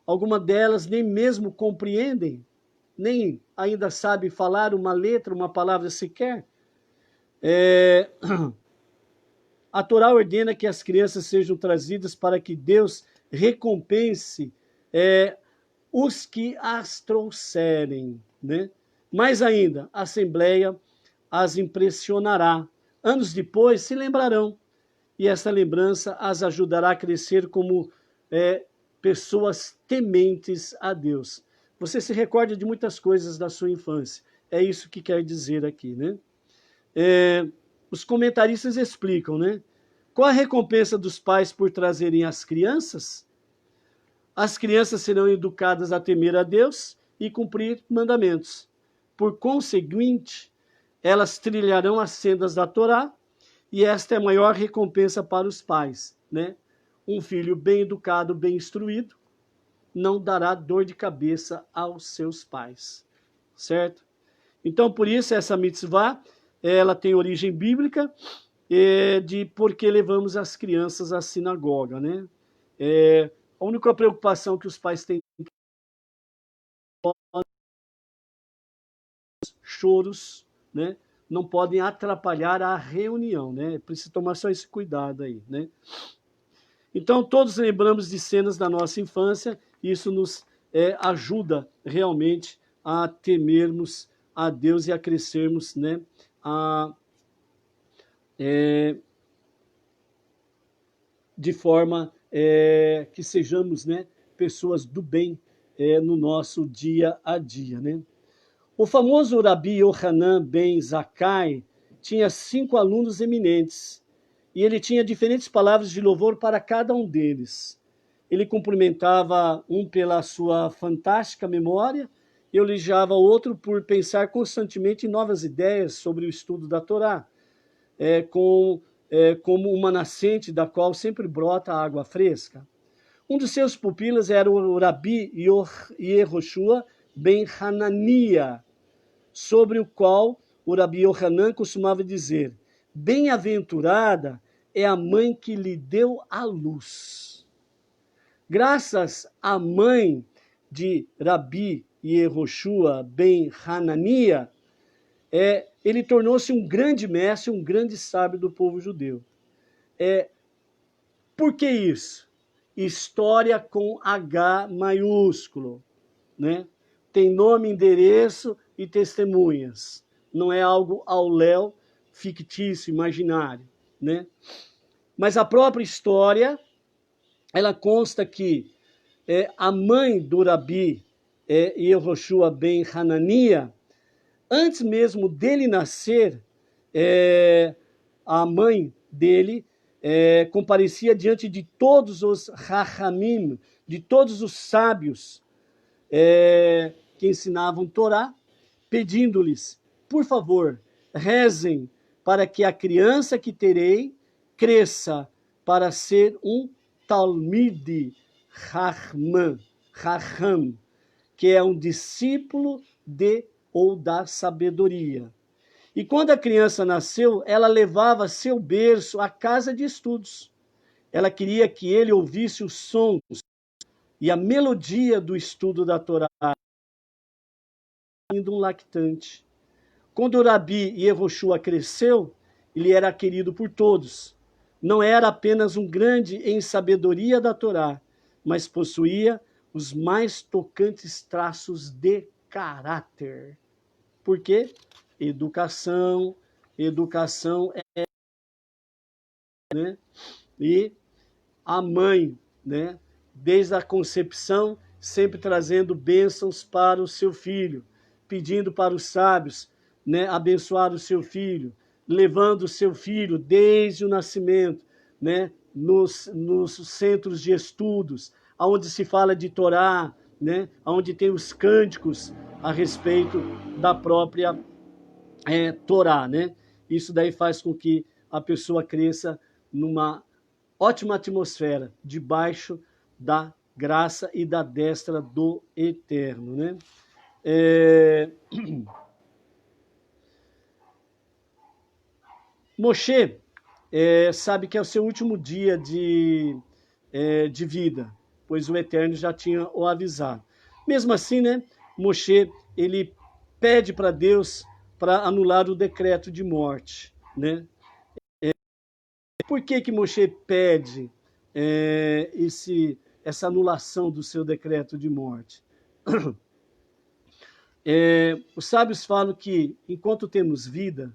Algumas delas nem mesmo compreendem, nem ainda sabem falar uma letra, uma palavra sequer. A Torá ordena que as crianças sejam trazidas para que Deus recompense os que as trouxerem, né? Mais ainda, a Assembleia as impressionará. Anos depois se lembrarão, e essa lembrança as ajudará a crescer como pessoas tementes a Deus. Você se recorda de muitas coisas da sua infância. É isso que quer dizer aqui, né? Os comentaristas explicam, né? Qual a recompensa dos pais por trazerem as crianças? As crianças serão educadas a temer a Deus e cumprir mandamentos. Por conseguinte, elas trilharão as sendas da Torá, e esta é a maior recompensa para os pais, né? Um filho bem educado, bem instruído, não dará dor de cabeça aos seus pais, certo? Então, por isso, essa mitzvah, ela tem origem bíblica, de por que levamos as crianças à sinagoga, né? A única preocupação que os pais têm choros, né? Não podem atrapalhar a reunião, né? Precisa tomar só esse cuidado aí, né? Então, todos lembramos de cenas da nossa infância, e isso nos ajuda realmente a temermos a Deus e a crescermos, né? De forma que sejamos, né, pessoas do bem no nosso dia a dia, né? O famoso Rabi Yohanan ben Zakkai tinha 5 alunos eminentes, e ele tinha diferentes palavras de louvor para cada um deles. Ele cumprimentava um pela sua fantástica memória, e elogiava o outro por pensar constantemente em novas ideias sobre o estudo da Torá, como uma nascente da qual sempre brota água fresca. Um dos seus pupilas era o Rabi Yehoshua ben Hanania, sobre o qual o Rabi Yohanan costumava dizer: bem-aventurada é a mãe que lhe deu a luz. Graças à mãe de Rabi Yehoshua ben Hanania, ele tornou-se um grande mestre, um grande sábio do povo judeu. Por que isso? História com H maiúsculo, né? Tem nome, endereço e testemunhas. Não é algo ao léu, fictício, imaginário, né? Mas a própria história, ela consta que a mãe do Rabi Yehoshua ben Hanania, antes mesmo dele nascer, a mãe dele comparecia diante de todos os Rachamim, de todos os sábios que ensinavam Torá, pedindo-lhes, por favor, rezem para que a criança que terei cresça para ser um Talmid Chacham, que é um discípulo de ou da sabedoria. E quando a criança nasceu, ela levava seu berço à casa de estudos. Ela queria que ele ouvisse os sons e a melodia do estudo da Torá, ainda um lactante. Quando o Rabi Yehoshua cresceu, ele era querido por todos. Não era apenas um grande em sabedoria da Torá, mas possuía os mais tocantes traços de caráter. Por quê? Educação né? E a mãe, né? Desde a concepção, sempre trazendo bênçãos para o seu filho, pedindo para os sábios, né, abençoar o seu filho, levando o seu filho desde o nascimento, né, nos centros de estudos, onde se fala de Torá, né, onde tem os cânticos a respeito da própria Torá, né? Isso daí faz com que a pessoa cresça numa ótima atmosfera, debaixo da graça e da destra do Eterno, né? Moshe sabe que é o seu último dia de vida, pois o Eterno já tinha o avisado. Mesmo assim, né, Moshe, ele pede para Deus para anular o decreto de morte, né? Por que Moshe pede essa anulação do seu decreto de morte? Os sábios falam que, enquanto temos vida,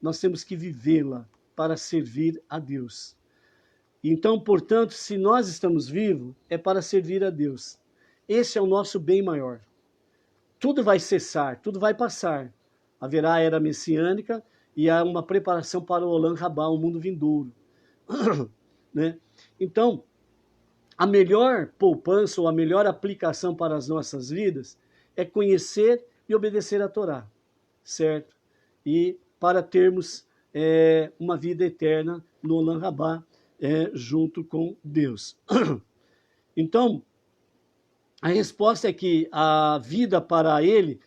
nós temos que vivê-la para servir a Deus. Então, portanto, se nós estamos vivos, é para servir a Deus. Esse é o nosso bem maior. Tudo vai cessar, tudo vai passar. Haverá a era messiânica e há uma preparação para o Olam Rabá, o mundo vindouro. Né? Então, a melhor poupança ou a melhor aplicação para as nossas vidas é conhecer e obedecer a Torá, certo? E para termos uma vida eterna no Olam Rabá, junto com Deus. Então, a resposta é que a vida para ele,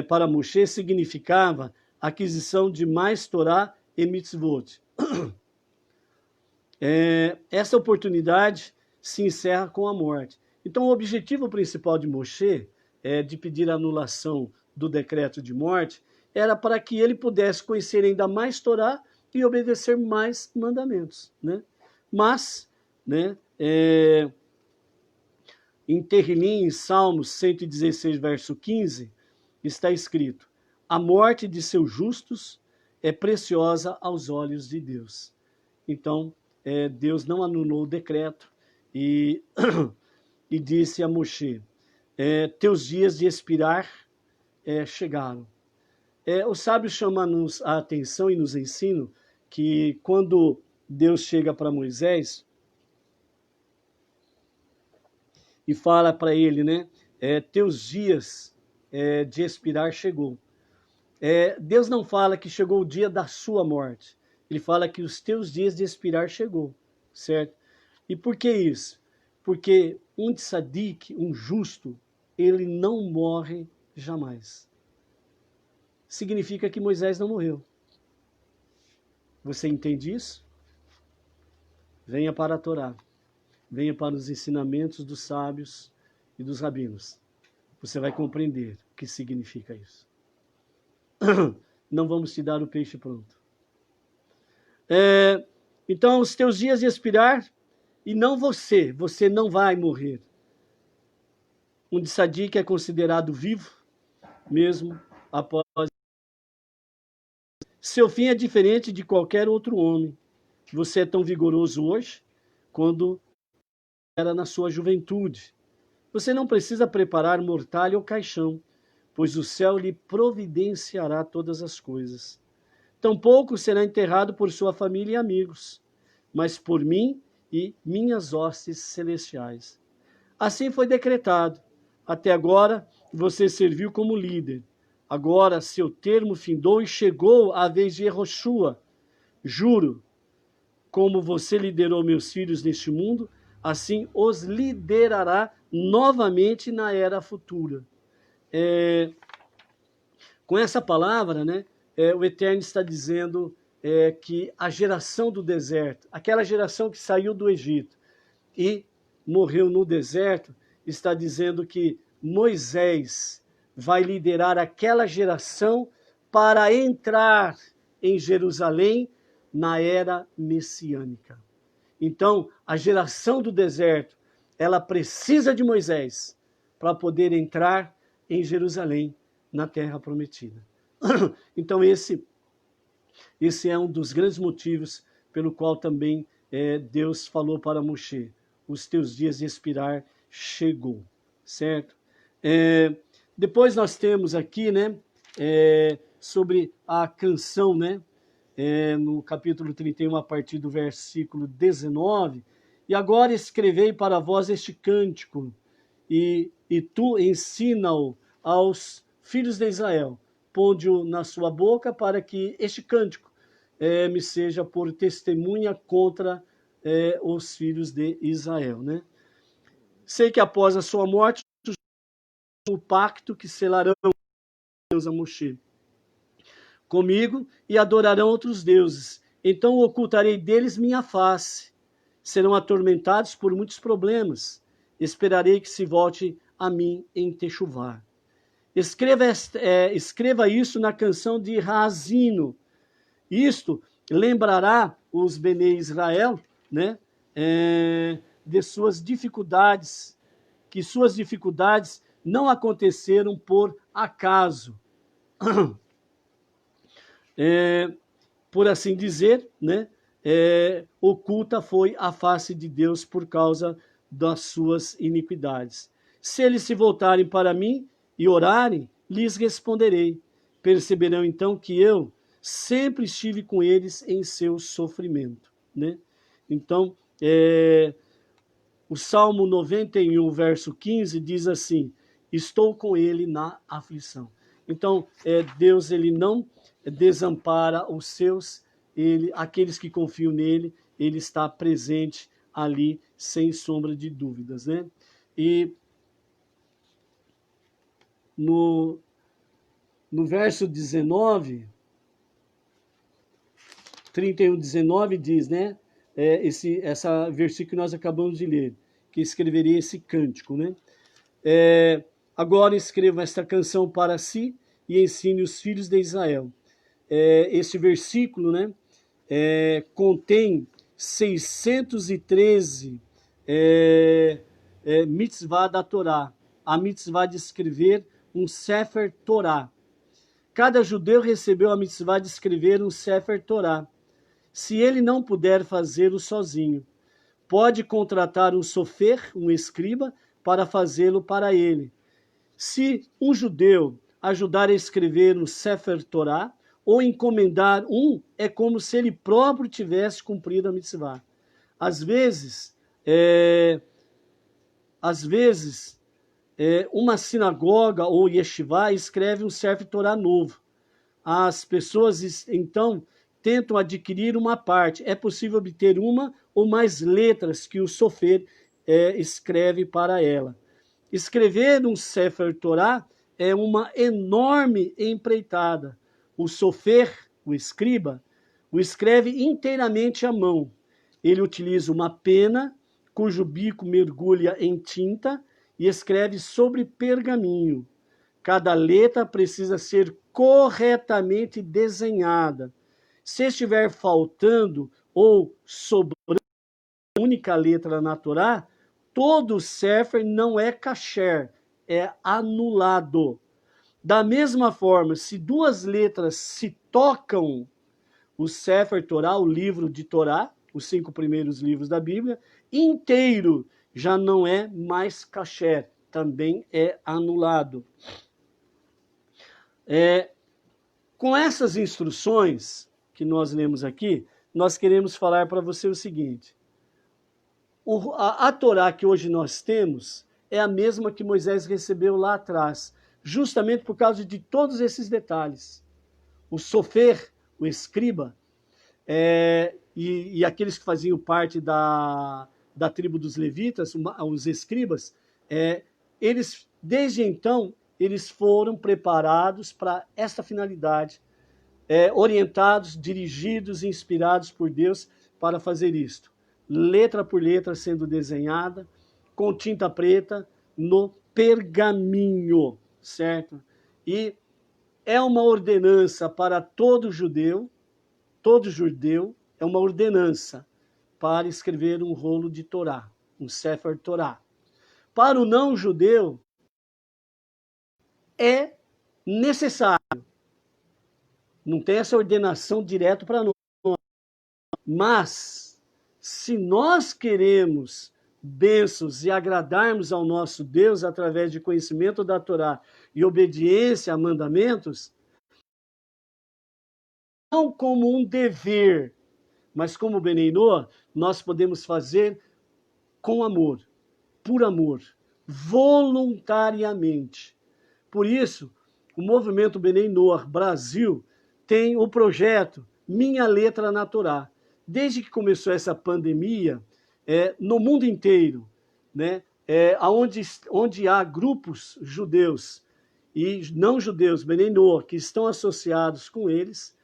para Moshe, significava aquisição de mais Torá e mitzvot. Essa oportunidade se encerra com a morte. Então, o objetivo principal de Moshe, de pedir a anulação do decreto de morte, era para que ele pudesse conhecer ainda mais Torá e obedecer mais mandamentos, né? Mas, né, em Terrilim, em Salmos 116, verso 15, está escrito: a morte de seus justos é preciosa aos olhos de Deus. Então, Deus não anulou o decreto e disse a Moshe: teus dias de expirar chegaram. Os sábios chamam-nos a atenção e nos ensinam que quando Deus chega para Moisés e fala para ele, né, teus dias de expirar chegou. Deus não fala que chegou o dia da sua morte. Ele fala que os teus dias de expirar chegou, certo? E por que isso? Porque um tzadik, um justo, ele não morre jamais. Significa que Moisés não morreu. Você entende isso? Venha para a Torá. Venha para os ensinamentos dos sábios e dos rabinos. Você vai compreender o que significa isso. Não vamos te dar o peixe pronto. Então, os teus dias de expirar, e não você não vai morrer. Um tzadik é considerado vivo, mesmo após. Seu fim é diferente de qualquer outro homem. Você é tão vigoroso hoje, quando era na sua juventude. Você não precisa preparar mortalha ou caixão, pois o céu lhe providenciará todas as coisas. Tampouco será enterrado por sua família e amigos, mas por mim e minhas hostes celestiais. Assim foi decretado. Até agora você serviu como líder. Agora seu termo findou e chegou a vez de Yehoshua. Juro, como você liderou meus filhos neste mundo, assim os liderará novamente na era futura. Com essa palavra, né, o Eterno está dizendo que a geração do deserto, aquela geração que saiu do Egito e morreu no deserto, está dizendo que Moisés vai liderar aquela geração para entrar em Jerusalém na era messiânica. Então, a geração do deserto, ela precisa de Moisés para poder entrar em Jerusalém, na terra prometida. Então, esse é um dos grandes motivos pelo qual também Deus falou para Moshe: os teus dias de expirar chegou, certo? Depois nós temos aqui, né, sobre a canção, né, no capítulo 31, a partir do versículo 19, e agora escrevei para vós este cântico, e tu ensina-o aos filhos de Israel. Ponde-o na sua boca para que este cântico me seja por testemunha contra os filhos de Israel, né? Sei que após a sua morte, o pacto que selarão Deus a Moshe comigo e adorarão outros deuses. Então ocultarei deles minha face. Serão atormentados por muitos problemas. Esperarei que se volte a mim em Techuvá. Escreva isso na canção de Razino. Isto lembrará os Bnei Israel, né, de suas dificuldades, que suas dificuldades não aconteceram por acaso. Por assim dizer, né, oculta foi a face de Deus por causa das suas iniquidades. Se eles se voltarem para mim e orarem, lhes responderei. Perceberão então que eu sempre estive com eles em seu sofrimento, né? Então, o Salmo 91, verso 15, diz assim: estou com ele na aflição. Então, Deus, ele não desampara os seus, aqueles que confiam nele, ele está presente ali, sem sombra de dúvidas, né? E no verso 19, 31, 19 diz, né? Essa versículo que nós acabamos de ler, que escreveria esse cântico, né? Agora escreva esta canção para si e ensine os filhos de Israel. Este versículo, né, contém 613 mitzvah da Torá. A mitzvah de escrever um Sefer Torá. Cada judeu recebeu a mitzvah de escrever um Sefer Torá. Se ele não puder fazê-lo sozinho, pode contratar um sofer, um escriba, para fazê-lo para ele. Se um judeu ajudar a escrever um Sefer Torá, ou encomendar é como se ele próprio tivesse cumprido a mitzvah. Às vezes, uma sinagoga ou yeshivá escreve um Sefer Torá novo. As pessoas, então, tentam adquirir uma parte. É possível obter uma ou mais letras que o sofer escreve para ela. Escrever um Sefer Torá é uma enorme empreitada. O sofer, o escriba, o escreve inteiramente à mão. Ele utiliza uma pena, cujo bico mergulha em tinta, e escreve sobre pergaminho. Cada letra precisa ser corretamente desenhada. Se estiver faltando ou sobrando uma única letra na Torá, todo o Sefer não é kasher, é anulado. Da mesma forma, se duas letras se tocam, o Sefer Torá, o livro de Torá, os 5 primeiros livros da Bíblia, inteiro já não é mais kasher, também é anulado. Com essas instruções que nós lemos aqui, nós queremos falar para você o seguinte: a Torá que hoje nós temos é a mesma que Moisés recebeu lá atrás, justamente por causa de todos esses detalhes. O sofer, o escriba, e aqueles que faziam parte da tribo dos levitas, os escribas, eles, desde então, eles foram preparados para essa finalidade, orientados, dirigidos e inspirados por Deus para fazer isto. Letra por letra sendo desenhada, com tinta preta, no pergaminho, certo? E é uma ordenança para todo judeu, é uma ordenança para escrever um rolo de Torá, um Sefer Torá. Para o não-judeu, é necessário. Não tem essa ordenação direto para nós. Mas, se nós queremos bênçãos e agradarmos ao nosso Deus através de conhecimento da Torá e obediência a mandamentos, não como um dever, mas como Benei Noah, nós podemos fazer com amor, por amor, voluntariamente. Por isso, o movimento Bnei Noach Brasil tem o projeto Minha Letra na Torá. Desde que começou essa pandemia, no mundo inteiro, né, onde há grupos judeus e não judeus, Bnei Noach, que estão associados com eles,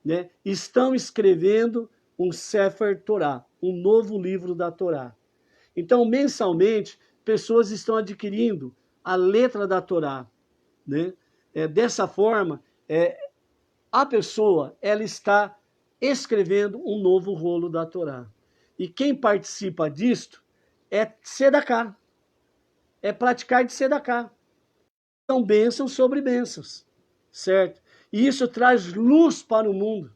né, estão escrevendo um Sefer Torá, um novo livro da Torá. Então, mensalmente, pessoas estão adquirindo a letra da Torá, né? Dessa forma, a pessoa ela está escrevendo um novo rolo da Torá. E quem participa disto é tzedakah, é praticar de tzedakah. São bênçãos sobre bênçãos, certo? E isso traz luz para o mundo.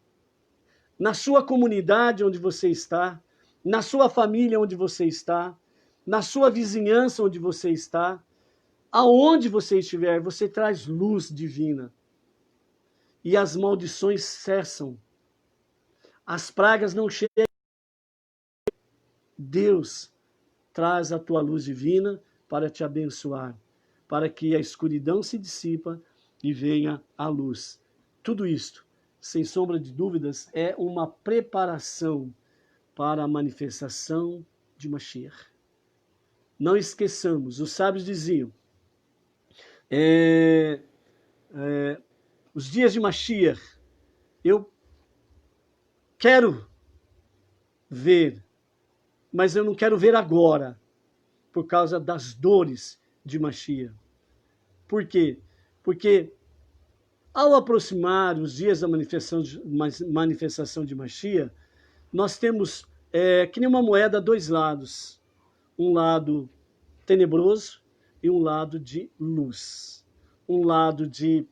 Na sua comunidade onde você está, na sua família onde você está, na sua vizinhança onde você está, aonde você estiver, você traz luz divina. E as maldições cessam. As pragas não chegam. Deus traz a tua luz divina para te abençoar, para que a escuridão se dissipa e venha a luz. Tudo isto, sem sombra de dúvidas, é uma preparação para a manifestação de Mashiach. Não esqueçamos, os sábios diziam, os dias de Mashiach, eu quero ver, mas eu não quero ver agora, por causa das dores de Mashiach. Por quê? Porque ao aproximar os dias da manifestação de Mashiach, nós temos que nem uma moeda, dois lados. Um lado tenebroso e um lado de luz. Um lado de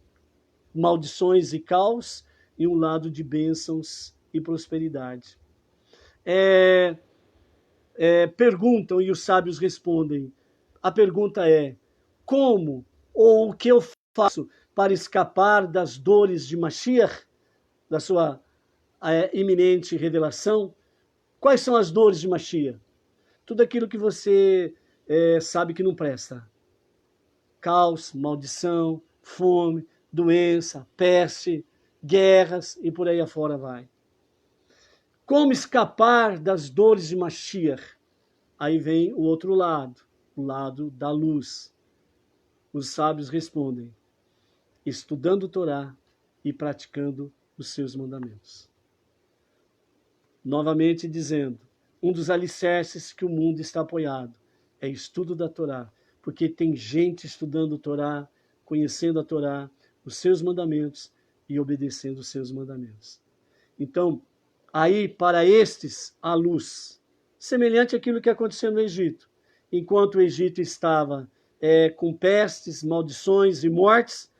maldições e caos e um lado de bênçãos e prosperidade. Perguntam e os sábios respondem. A pergunta é: como ou o que eu faço para escapar das dores de Mashiach, da sua iminente revelação? Quais são as dores de Mashiach? Tudo aquilo que você sabe que não presta. Caos, maldição, fome, doença, peste, guerras e por aí afora vai. Como escapar das dores de Mashiach? Aí vem o outro lado, o lado da luz. Os sábios respondem, estudando o Torá e praticando os seus mandamentos. Novamente dizendo, um dos alicerces que o mundo está apoiado é estudo da Torá, porque tem gente estudando a Torá, conhecendo a Torá, os seus mandamentos e obedecendo os seus mandamentos. Então, aí para estes a luz, semelhante àquilo que aconteceu no Egito. Enquanto o Egito estava com pestes, maldições e mortes,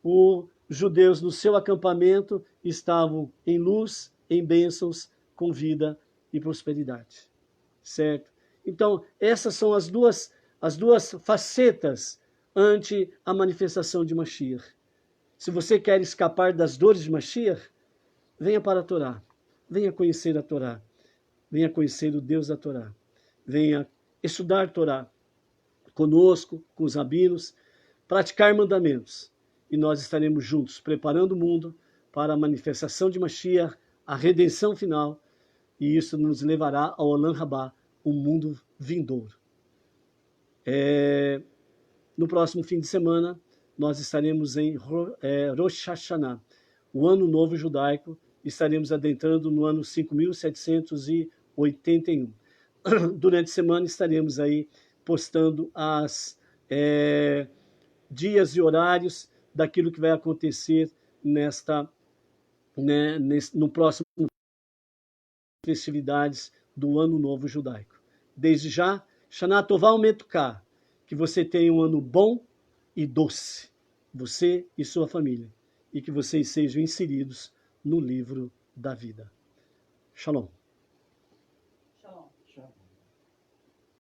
os judeus no seu acampamento estavam em luz, em bênçãos, com vida e prosperidade, certo? Então, essas são as duas facetas ante a manifestação de Mashiach. Se você quer escapar das dores de Mashiach, venha para a Torá, venha conhecer a Torá, venha conhecer o Deus da Torá, venha estudar a Torá conosco, com os rabinos, praticar mandamentos, e nós estaremos juntos, preparando o mundo para a manifestação de Mashiach, a redenção final, e isso nos levará ao Olam Rabá, o mundo vindouro. No próximo fim de semana, nós estaremos em Rosh Hashanah, o Ano Novo Judaico, estaremos adentrando no ano 5781. Durante a semana estaremos aí postando as dias e horários daquilo que vai acontecer no próximo festividades do Ano Novo Judaico. Desde já, Shana Tová Umetuká, que você tenha um ano bom e doce, você e sua família, e que vocês sejam inseridos no livro da vida. Shalom.